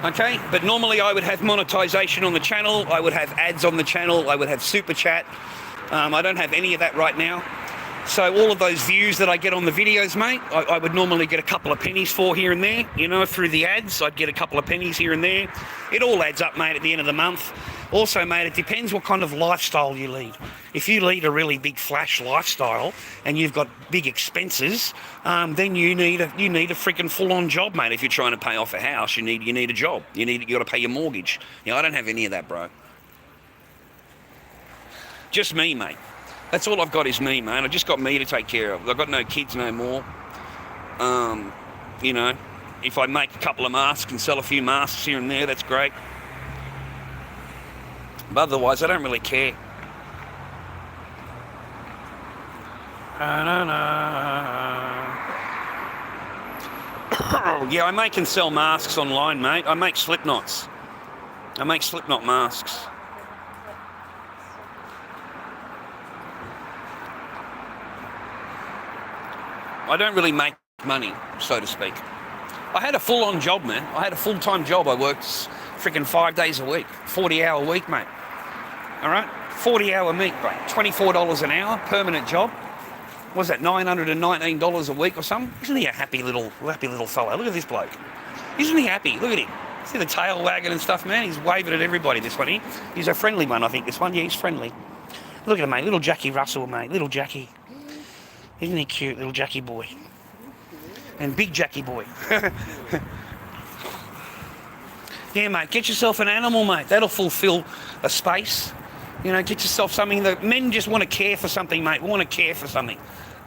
Okay? But normally I would have monetization on the channel, I would have ads on the channel, I would have super chat. I don't have any of that right now. So all of those views that I get on the videos, mate, I would normally get a couple of pennies for here and there. You know, through the ads, I'd get a couple of pennies here and there. It all adds up, mate, at the end of the month. Also, mate, it depends what kind of lifestyle you lead. If you lead a really big flash lifestyle and you've got big expenses, then you need a freaking full-on job, mate. If you're trying to pay off a house, you need a job. You got to pay your mortgage. You know, I don't have any of that, bro. Just me, mate. That's all I've got is me, man. I've just got me to take care of. I've got no kids no more. You know, if I make a couple of masks and sell a few masks here and there, that's great. But otherwise, I don't really care. Yeah, I make and sell masks online, mate. I make slip knots. I make slip knot masks. I don't really make money, so to speak. I had a full-on job, man. I had a full-time job. I worked freaking 5 days a week, 40-hour week, mate. All right? 40-hour week, mate. $24 an hour, permanent job. What was that, $919 a week or something? Isn't he a happy little fellow? Look at this bloke. Isn't he happy? Look at him. See the tail wagging and stuff, man? He's waving at everybody, this one. He's a friendly one, I think, this one. Yeah, he's friendly. Look at him, mate. Little Jackie Russell, mate. Little Jackie. Isn't he cute, little Jackie boy? And big Jackie boy. Yeah, mate, get yourself an animal, mate. That'll fulfill a space. You know, get yourself something that men just want to care for something, mate. Want to care for something.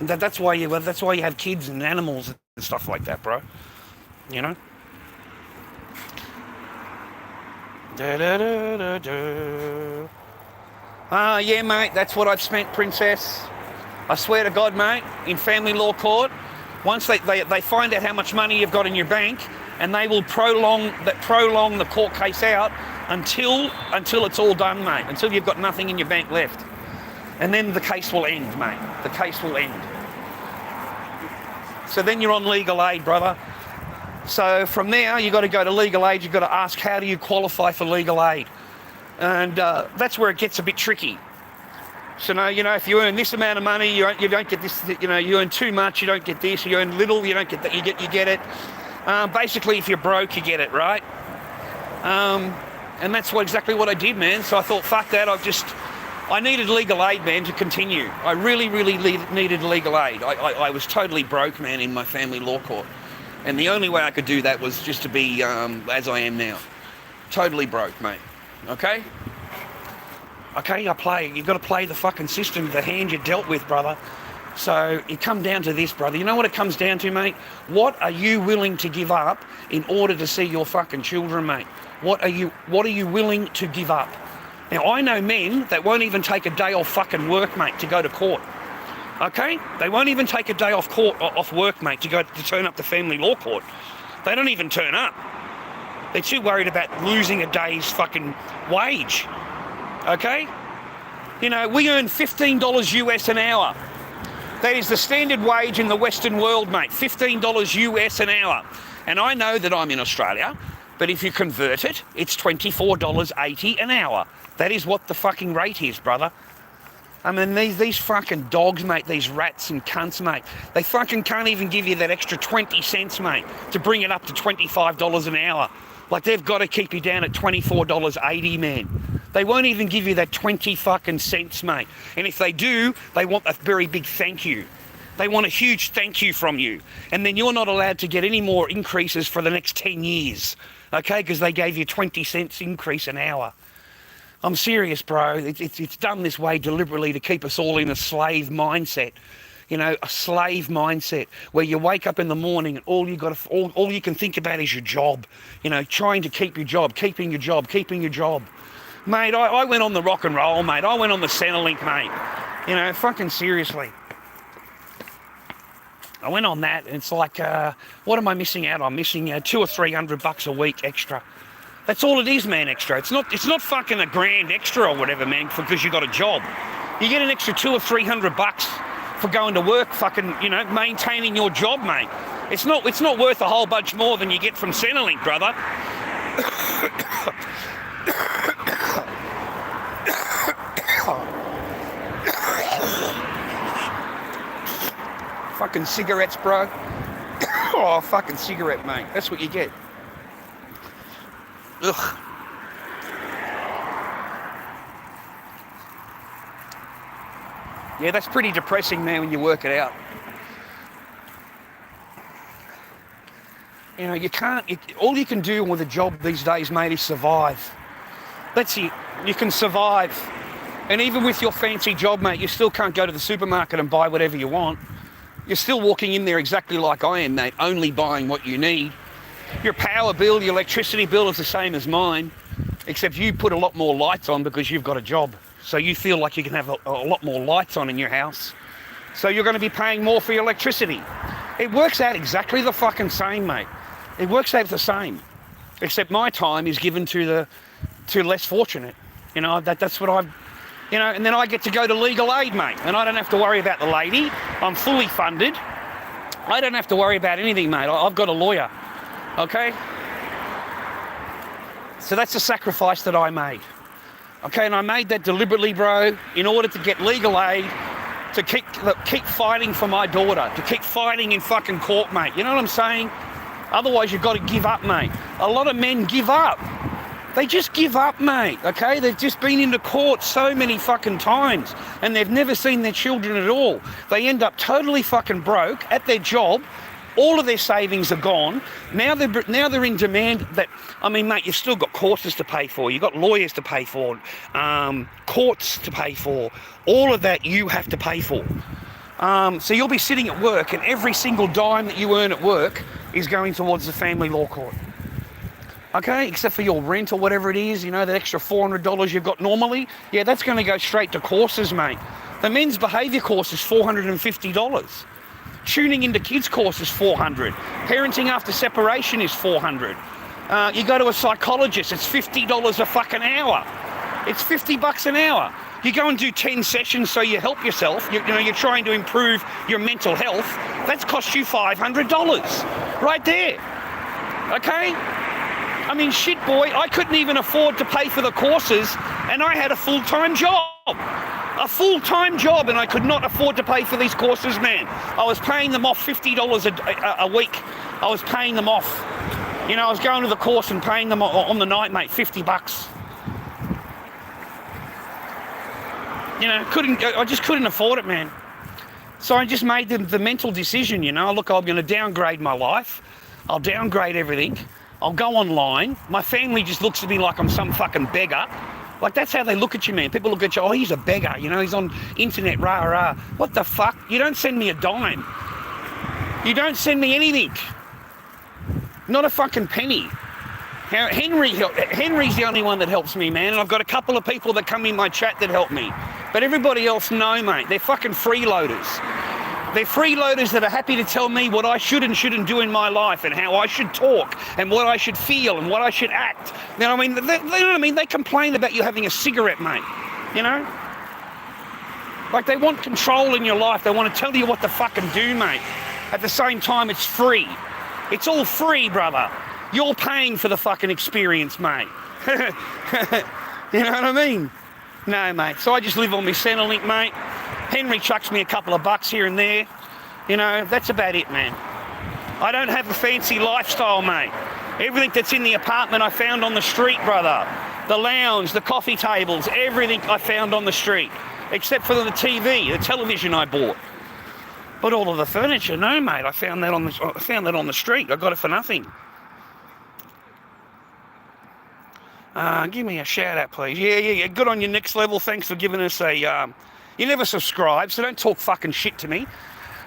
And that's why you have kids and animals and stuff like that, bro. You know? Yeah, mate, that's what I've spent, princess. I swear to God, mate, in family law court, once they find out how much money you've got in your bank, and they will prolong the court case out until it's all done, mate, until you've got nothing in your bank left. And then the case will end, mate. The case will end. So then you're on legal aid, brother. So from there, you've got to go to legal aid. You've got to ask, how do you qualify for legal aid? And that's where it gets a bit tricky. So, no, you know, if you earn this amount of money, you don't get this. You know, you earn too much, you don't get this. You earn little, you don't get that. You get it. Basically, if you're broke, you get it, right? And that's exactly what I did, man. So I thought, fuck that. I needed legal aid, man, to continue. I really needed legal aid. I was totally broke, man, in my family law court, and the only way I could do that was just to be as I am now, totally broke, mate. Okay. Okay, you've got to play the fucking system, the hand you're dealt with, brother. So it comes down to this, brother. You know what it comes down to, mate? What are you willing to give up in order to see your fucking children, mate? What are you willing to give up? Now, I know men that won't even take a day off fucking work, mate, to go to court. Okay? They won't even take a day off work, mate, to turn up to family law court. They don't even turn up. They're too worried about losing a day's fucking wage. Okay? You know, we earn $15 US an hour. That is the standard wage in the Western world, mate. $15 US an hour. And I know that I'm in Australia, but if you convert it, it's $24.80 an hour. That is what the fucking rate is, brother. I mean, these fucking dogs, mate, these rats and cunts, mate, they fucking can't even give you that extra 20 cents, mate, to bring it up to $25 an hour. Like, they've got to keep you down at $24.80, man. They won't even give you that 20 fucking cents, mate. And if they do, they want a very big thank you. They want a huge thank you from you. And then you're not allowed to get any more increases for the next 10 years. Okay? Because they gave you 20 cents increase an hour. I'm serious, bro. It's done this way deliberately to keep us all in a slave mindset. You know, a slave mindset where you wake up in the morning and all you can think about is your job. You know, trying to keep your job, keeping your job. Mate, I went on the rock and roll, mate. I went on the Centrelink, mate. You know, fucking seriously. I went on that, and it's like, what am I missing out on? I'm missing $200 or $300 a week extra. That's all it is, man, extra. It's not fucking $1,000 extra or whatever, man, because you got a job. You get an extra $200 or $300 for going to work, fucking, you know, maintaining your job, mate. It's not worth a whole bunch more than you get from Centrelink, brother. Fucking cigarettes, bro. Oh, fucking cigarette, mate. That's what you get. Ugh. Yeah, that's pretty depressing, man, when you work it out. You know, all you can do with a job these days, mate, is survive. That's it. You can survive. And even with your fancy job, mate, you still can't go to the supermarket and buy whatever you want. You're still walking in there exactly like I am, mate, only buying what you need. Your power bill, your electricity bill is the same as mine, except you put a lot more lights on because you've got a job. So you feel like you can have a lot more lights on in your house. So you're going to be paying more for your electricity. It works out exactly the fucking same, mate. It works out the same, except my time is given to less fortunate. You know, that's what I've... You know, and then I get to go to legal aid, mate, and I don't have to worry about the lady. I'm fully funded. I don't have to worry about anything, mate. I've got a lawyer, okay? So that's a sacrifice that I made, okay? And I made that deliberately, bro, in order to get legal aid, to keep fighting for my daughter, to keep fighting in fucking court, mate. You know what I'm saying? Otherwise, you've got to give up, mate. A lot of men give up. They just give up, mate, okay? They've just been into court so many fucking times and they've never seen their children at all. They end up totally fucking broke at their job. All of their savings are gone. Now they're in demand that, I mean, mate, you've still got courses to pay for. You've got lawyers to pay for, courts to pay for. All of that you have to pay for. So you'll be sitting at work and every single dime that you earn at work is going towards the family law court. Okay, except for your rent or whatever it is, you know, that extra $400 you've got normally, yeah, that's going to go straight to courses, mate. The men's behaviour course is $450. Tuning into kids course is $400. Parenting after separation is $400. You go to a psychologist, it's $50 a fucking hour. It's $50 an hour. You go and do 10 sessions so you help yourself, you know, you're trying to improve your mental health, that's cost you $500 right there, okay? I mean, shit, boy, I couldn't even afford to pay for the courses and I had a full-time job. A full-time job and I could not afford to pay for these courses, man. I was paying them off $50 a week. I was paying them off. You know, I was going to the course and paying them on the night, mate, $50. You know, I just couldn't afford it, man. So I just made the mental decision, you know, look, I'm going to downgrade my life. I'll downgrade everything. I'll go online. My family just looks at me like I'm some fucking beggar. Like, that's how they look at you, man. People look at you, oh, he's a beggar, you know, he's on internet, rah, rah. What the fuck? You don't send me a dime. You don't send me anything. Not a fucking penny. Henry's the only one that helps me, man, and I've got a couple of people that come in my chat that help me. But everybody else, no, mate. They're fucking freeloaders. They're freeloaders that are happy to tell me what I should and shouldn't do in my life and how I should talk and what I should feel and what I should act. You know what I mean? They know what I mean? They complain about you having a cigarette, mate. You know? Like, they want control in your life. They want to tell you what to fucking do, mate. At the same time, it's free. It's all free, brother. You're paying for the fucking experience, mate. You know what I mean? No, mate. So I just live on my Centrelink, mate. Henry chucks me a couple of bucks here and there. You know, that's about it, man. I don't have a fancy lifestyle, mate. Everything that's in the apartment I found on the street, brother. The lounge, the coffee tables, everything I found on the street. Except for the TV, the television I bought. But all of the furniture, no, mate. I found that on the street. I got it for nothing. Give me a shout out, please. Yeah. Good on you, Next Level. Thanks for giving us a... you never subscribe, so don't talk fucking shit to me.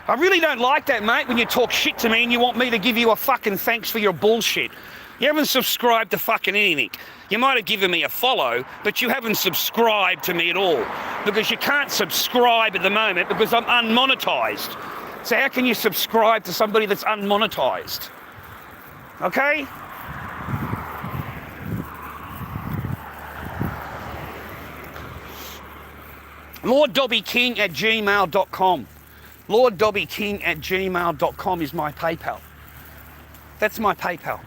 I really don't like that, mate, when you talk shit to me and you want me to give you a fucking thanks for your bullshit. You haven't subscribed to fucking anything. You might have given me a follow, but you haven't subscribed to me at all. Because you can't subscribe at the moment because I'm unmonetized. So how can you subscribe to somebody that's unmonetized? Okay? LordDobbyKing@gmail.com. LordDobbyKing@gmail.com is my PayPal. That's my PayPal.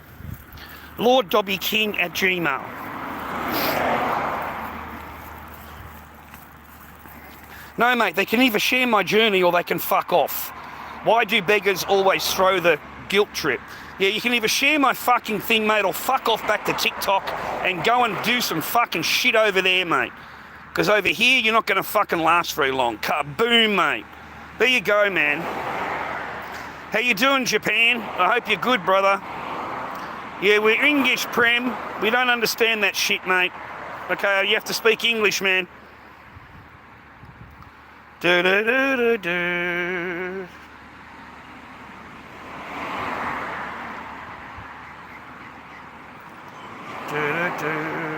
LordDobbyKing@gmail. No, mate, they can either share my journey or they can fuck off. Why do beggars always throw the guilt trip? Yeah, you can either share my fucking thing, mate, or fuck off back to TikTok and go and do some fucking shit over there, mate. Because over here, you're not going to fucking last very long. Kaboom, mate. There you go, man. How you doing, Japan? I hope you're good, brother. Yeah, we're English, Prem. We don't understand that shit, mate. Okay, you have to speak English, man. Do-do-do-do-do. Do-do-do.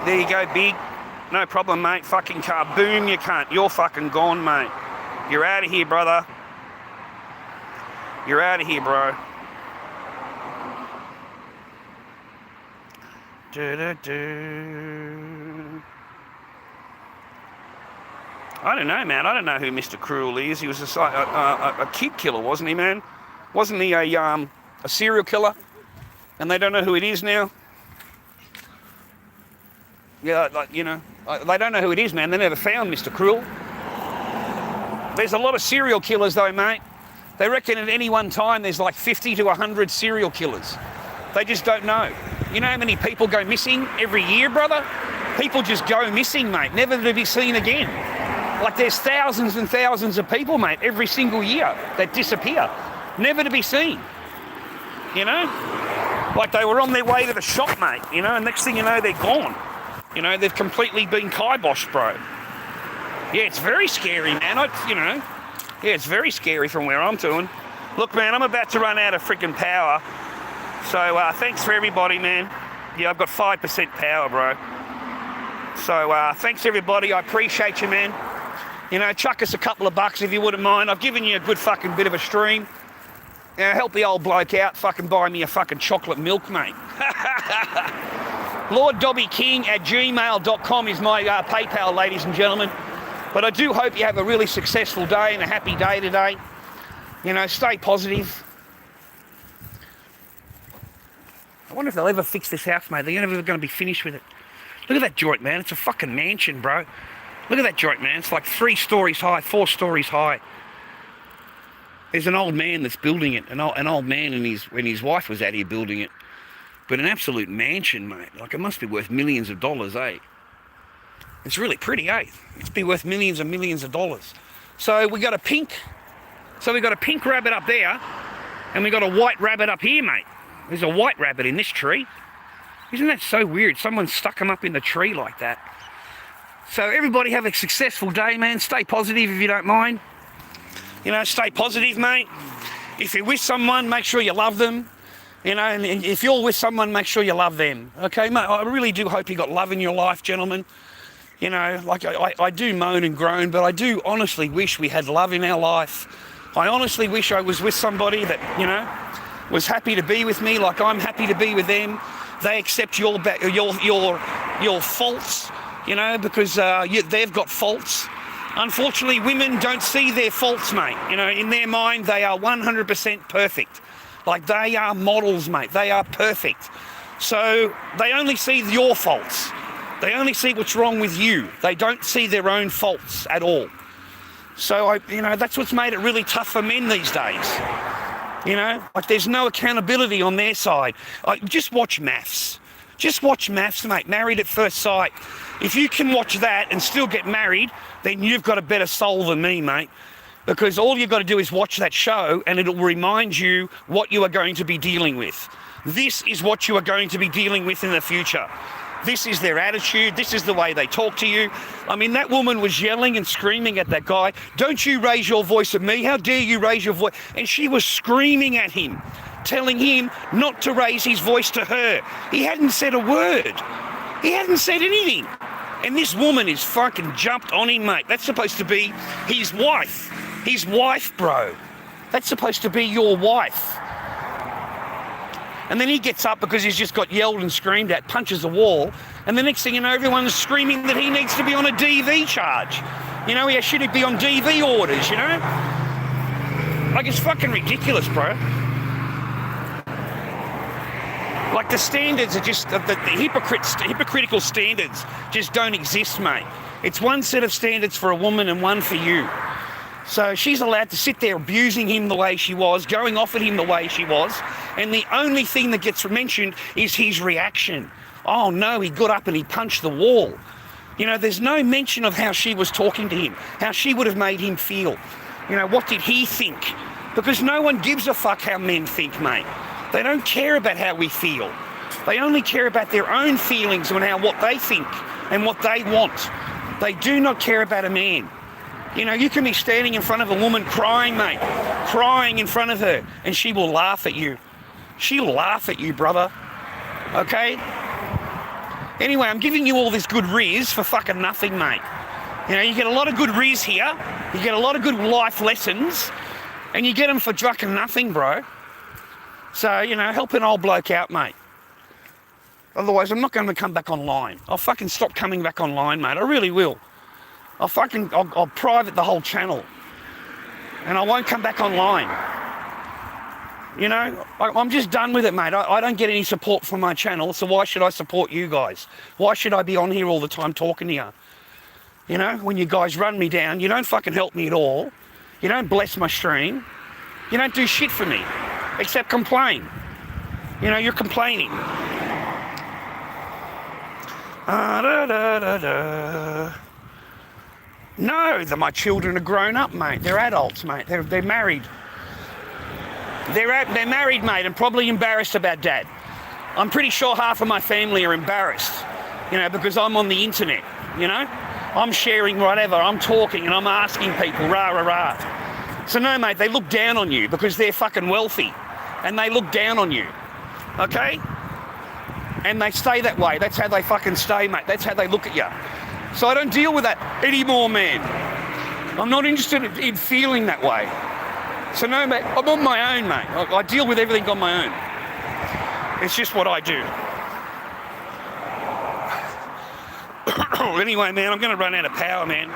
There you go, big. No problem, mate. Fucking kaboom, you can't. You're fucking gone, mate. You're out of here, brother. You're out of here, bro. Do-do-do. I don't know, man. I don't know who Mr. Cruel is. He was a kid killer, wasn't he, man? Wasn't he a serial killer? And they don't know who it is now? Yeah, like, you know, they don't know who it is, man. They never found Mr. Cruel. There's a lot of serial killers, though, mate. They reckon at any one time there's like 50 to 100 serial killers. They just don't know. You know how many people go missing every year, brother? People just go missing, mate, never to be seen again. Like there's thousands and thousands of people, mate, every single year that disappear, never to be seen. You know? Like they were on their way to the shop, mate, you know, and next thing you know, they're gone. You know, they've completely been kiboshed, bro. Yeah, it's very scary, man. Yeah, it's very scary from where I'm doing. Look, man, I'm about to run out of freaking power. So thanks for everybody, man. Yeah, I've got 5% power, bro. So thanks, everybody. I appreciate you, man. You know, chuck us a couple of bucks if you wouldn't mind. I've given you a good fucking bit of a stream. You know, help the old bloke out. Fucking buy me a fucking chocolate milk, mate. LordDobbyKing@gmail.com is my PayPal, ladies and gentlemen. But I do hope you have a really successful day and a happy day today. You know, stay positive. I wonder if they'll ever fix this house, mate. They're never going to be finished with it. Look at that joint, man. It's a fucking mansion, bro. Look at that joint, man. It's like 3 stories high, 4 stories high. There's an old man that's building it. An old man and his wife was out here building it. But an absolute mansion, mate. Like, it must be worth millions of dollars, eh? It's really pretty, eh? It's be worth millions and millions of dollars. So we got a pink rabbit up there, and we got a white rabbit up here, mate. There's a white rabbit in this tree. Isn't that so weird? Someone stuck them up in the tree like that. So everybody have a successful day, man. Stay positive if you don't mind. You know, stay positive, mate. If you're with someone, make sure you love them. You know, and if you're with someone, make sure you love them. Okay, mate, I really do hope you got love in your life, gentlemen. You know, like I do moan and groan, but I do honestly wish we had love in our life. I honestly wish I was with somebody that, you know, was happy to be with me like I'm happy to be with them. They accept your faults, you know, because they've got faults. Unfortunately, women don't see their faults, mate. You know, in their mind, they are 100% perfect. Like, they are models, mate. They are perfect. So they only see your faults. They only see what's wrong with you. They don't see their own faults at all. So, you know, that's what's made it really tough for men these days. You know, like there's no accountability on their side. Just watch Maths. Just watch Maths, mate. Married at First Sight. If you can watch that and still get married, then you've got a better soul than me, mate. Because all you've got to do is watch that show and it'll remind you what you are going to be dealing with. This is what you are going to be dealing with in the future. This is their attitude. This is the way they talk to you. I mean, that woman was yelling and screaming at that guy. Don't you raise your voice at me. How dare you raise your voice? And she was screaming at him, telling him not to raise his voice to her. He hadn't said a word. He hadn't said anything. And this woman is fucking jumped on him, mate. That's supposed to be his wife. His wife, bro. That's supposed to be your wife. And then he gets up because he's just got yelled and screamed at, punches a wall, and the next thing you know, everyone's screaming that he needs to be on a DV charge. You know, he should be on DV orders, you know? Like, it's fucking ridiculous, bro. Like, the standards are just, the hypocritical standards just don't exist, mate. It's one set of standards for a woman and one for you. So she's allowed to sit there abusing him the way she was, going off at him the way she was, and the only thing that gets mentioned is his reaction. Oh no, he got up and he punched the wall. You know, there's no mention of how she was talking to him, how she would have made him feel. You know, what did he think? Because no one gives a fuck how men think, mate. They don't care about how we feel. They only care about their own feelings and what they think and what they want. They do not care about a man. You know, you can be standing in front of a woman crying, mate, crying in front of her, and she will laugh at you. She'll laugh at you, brother. Okay? Anyway, I'm giving you all this good riz for fucking nothing, mate. You know, you get a lot of good riz here, you get a lot of good life lessons, and you get them for fucking nothing, bro. So, you know, help an old bloke out, mate. Otherwise, I'm not going to come back online. I'll fucking stop coming back online, mate. I really will. I'll private the whole channel. And I won't come back online. You know, I'm just done with it, mate. I don't get any support from my channel, so why should I support you guys? Why should I be on here all the time talking to you? You know, when you guys run me down, you don't fucking help me at all. You don't bless my stream. You don't do shit for me, except complain. You know, you're complaining. No, my children are grown up, mate. They're adults, mate. They're married. They're married, mate, and probably embarrassed about dad. I'm pretty sure half of my family are embarrassed, you know, because I'm on the internet, you know? I'm sharing whatever, I'm talking and I'm asking people, rah, rah, rah. So no, mate, they look down on you because they're fucking wealthy and they look down on you, okay? And they stay that way. That's how they fucking stay, mate. That's how they look at you. So I don't deal with that anymore, man. I'm not interested in feeling that way. So no, mate, I'm on my own, mate. I deal with everything on my own. It's just what I do. Anyway, man, I'm going to run out of power, man.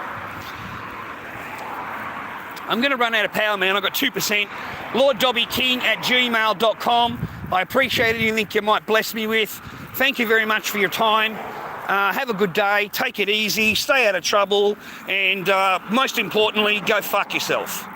I've got 2%. LordDobbyKing@gmail.com. I appreciate anything you might bless me with. Thank you very much for your time. Have a good day. Take it easy. Stay out of trouble. And most importantly, go fuck yourself.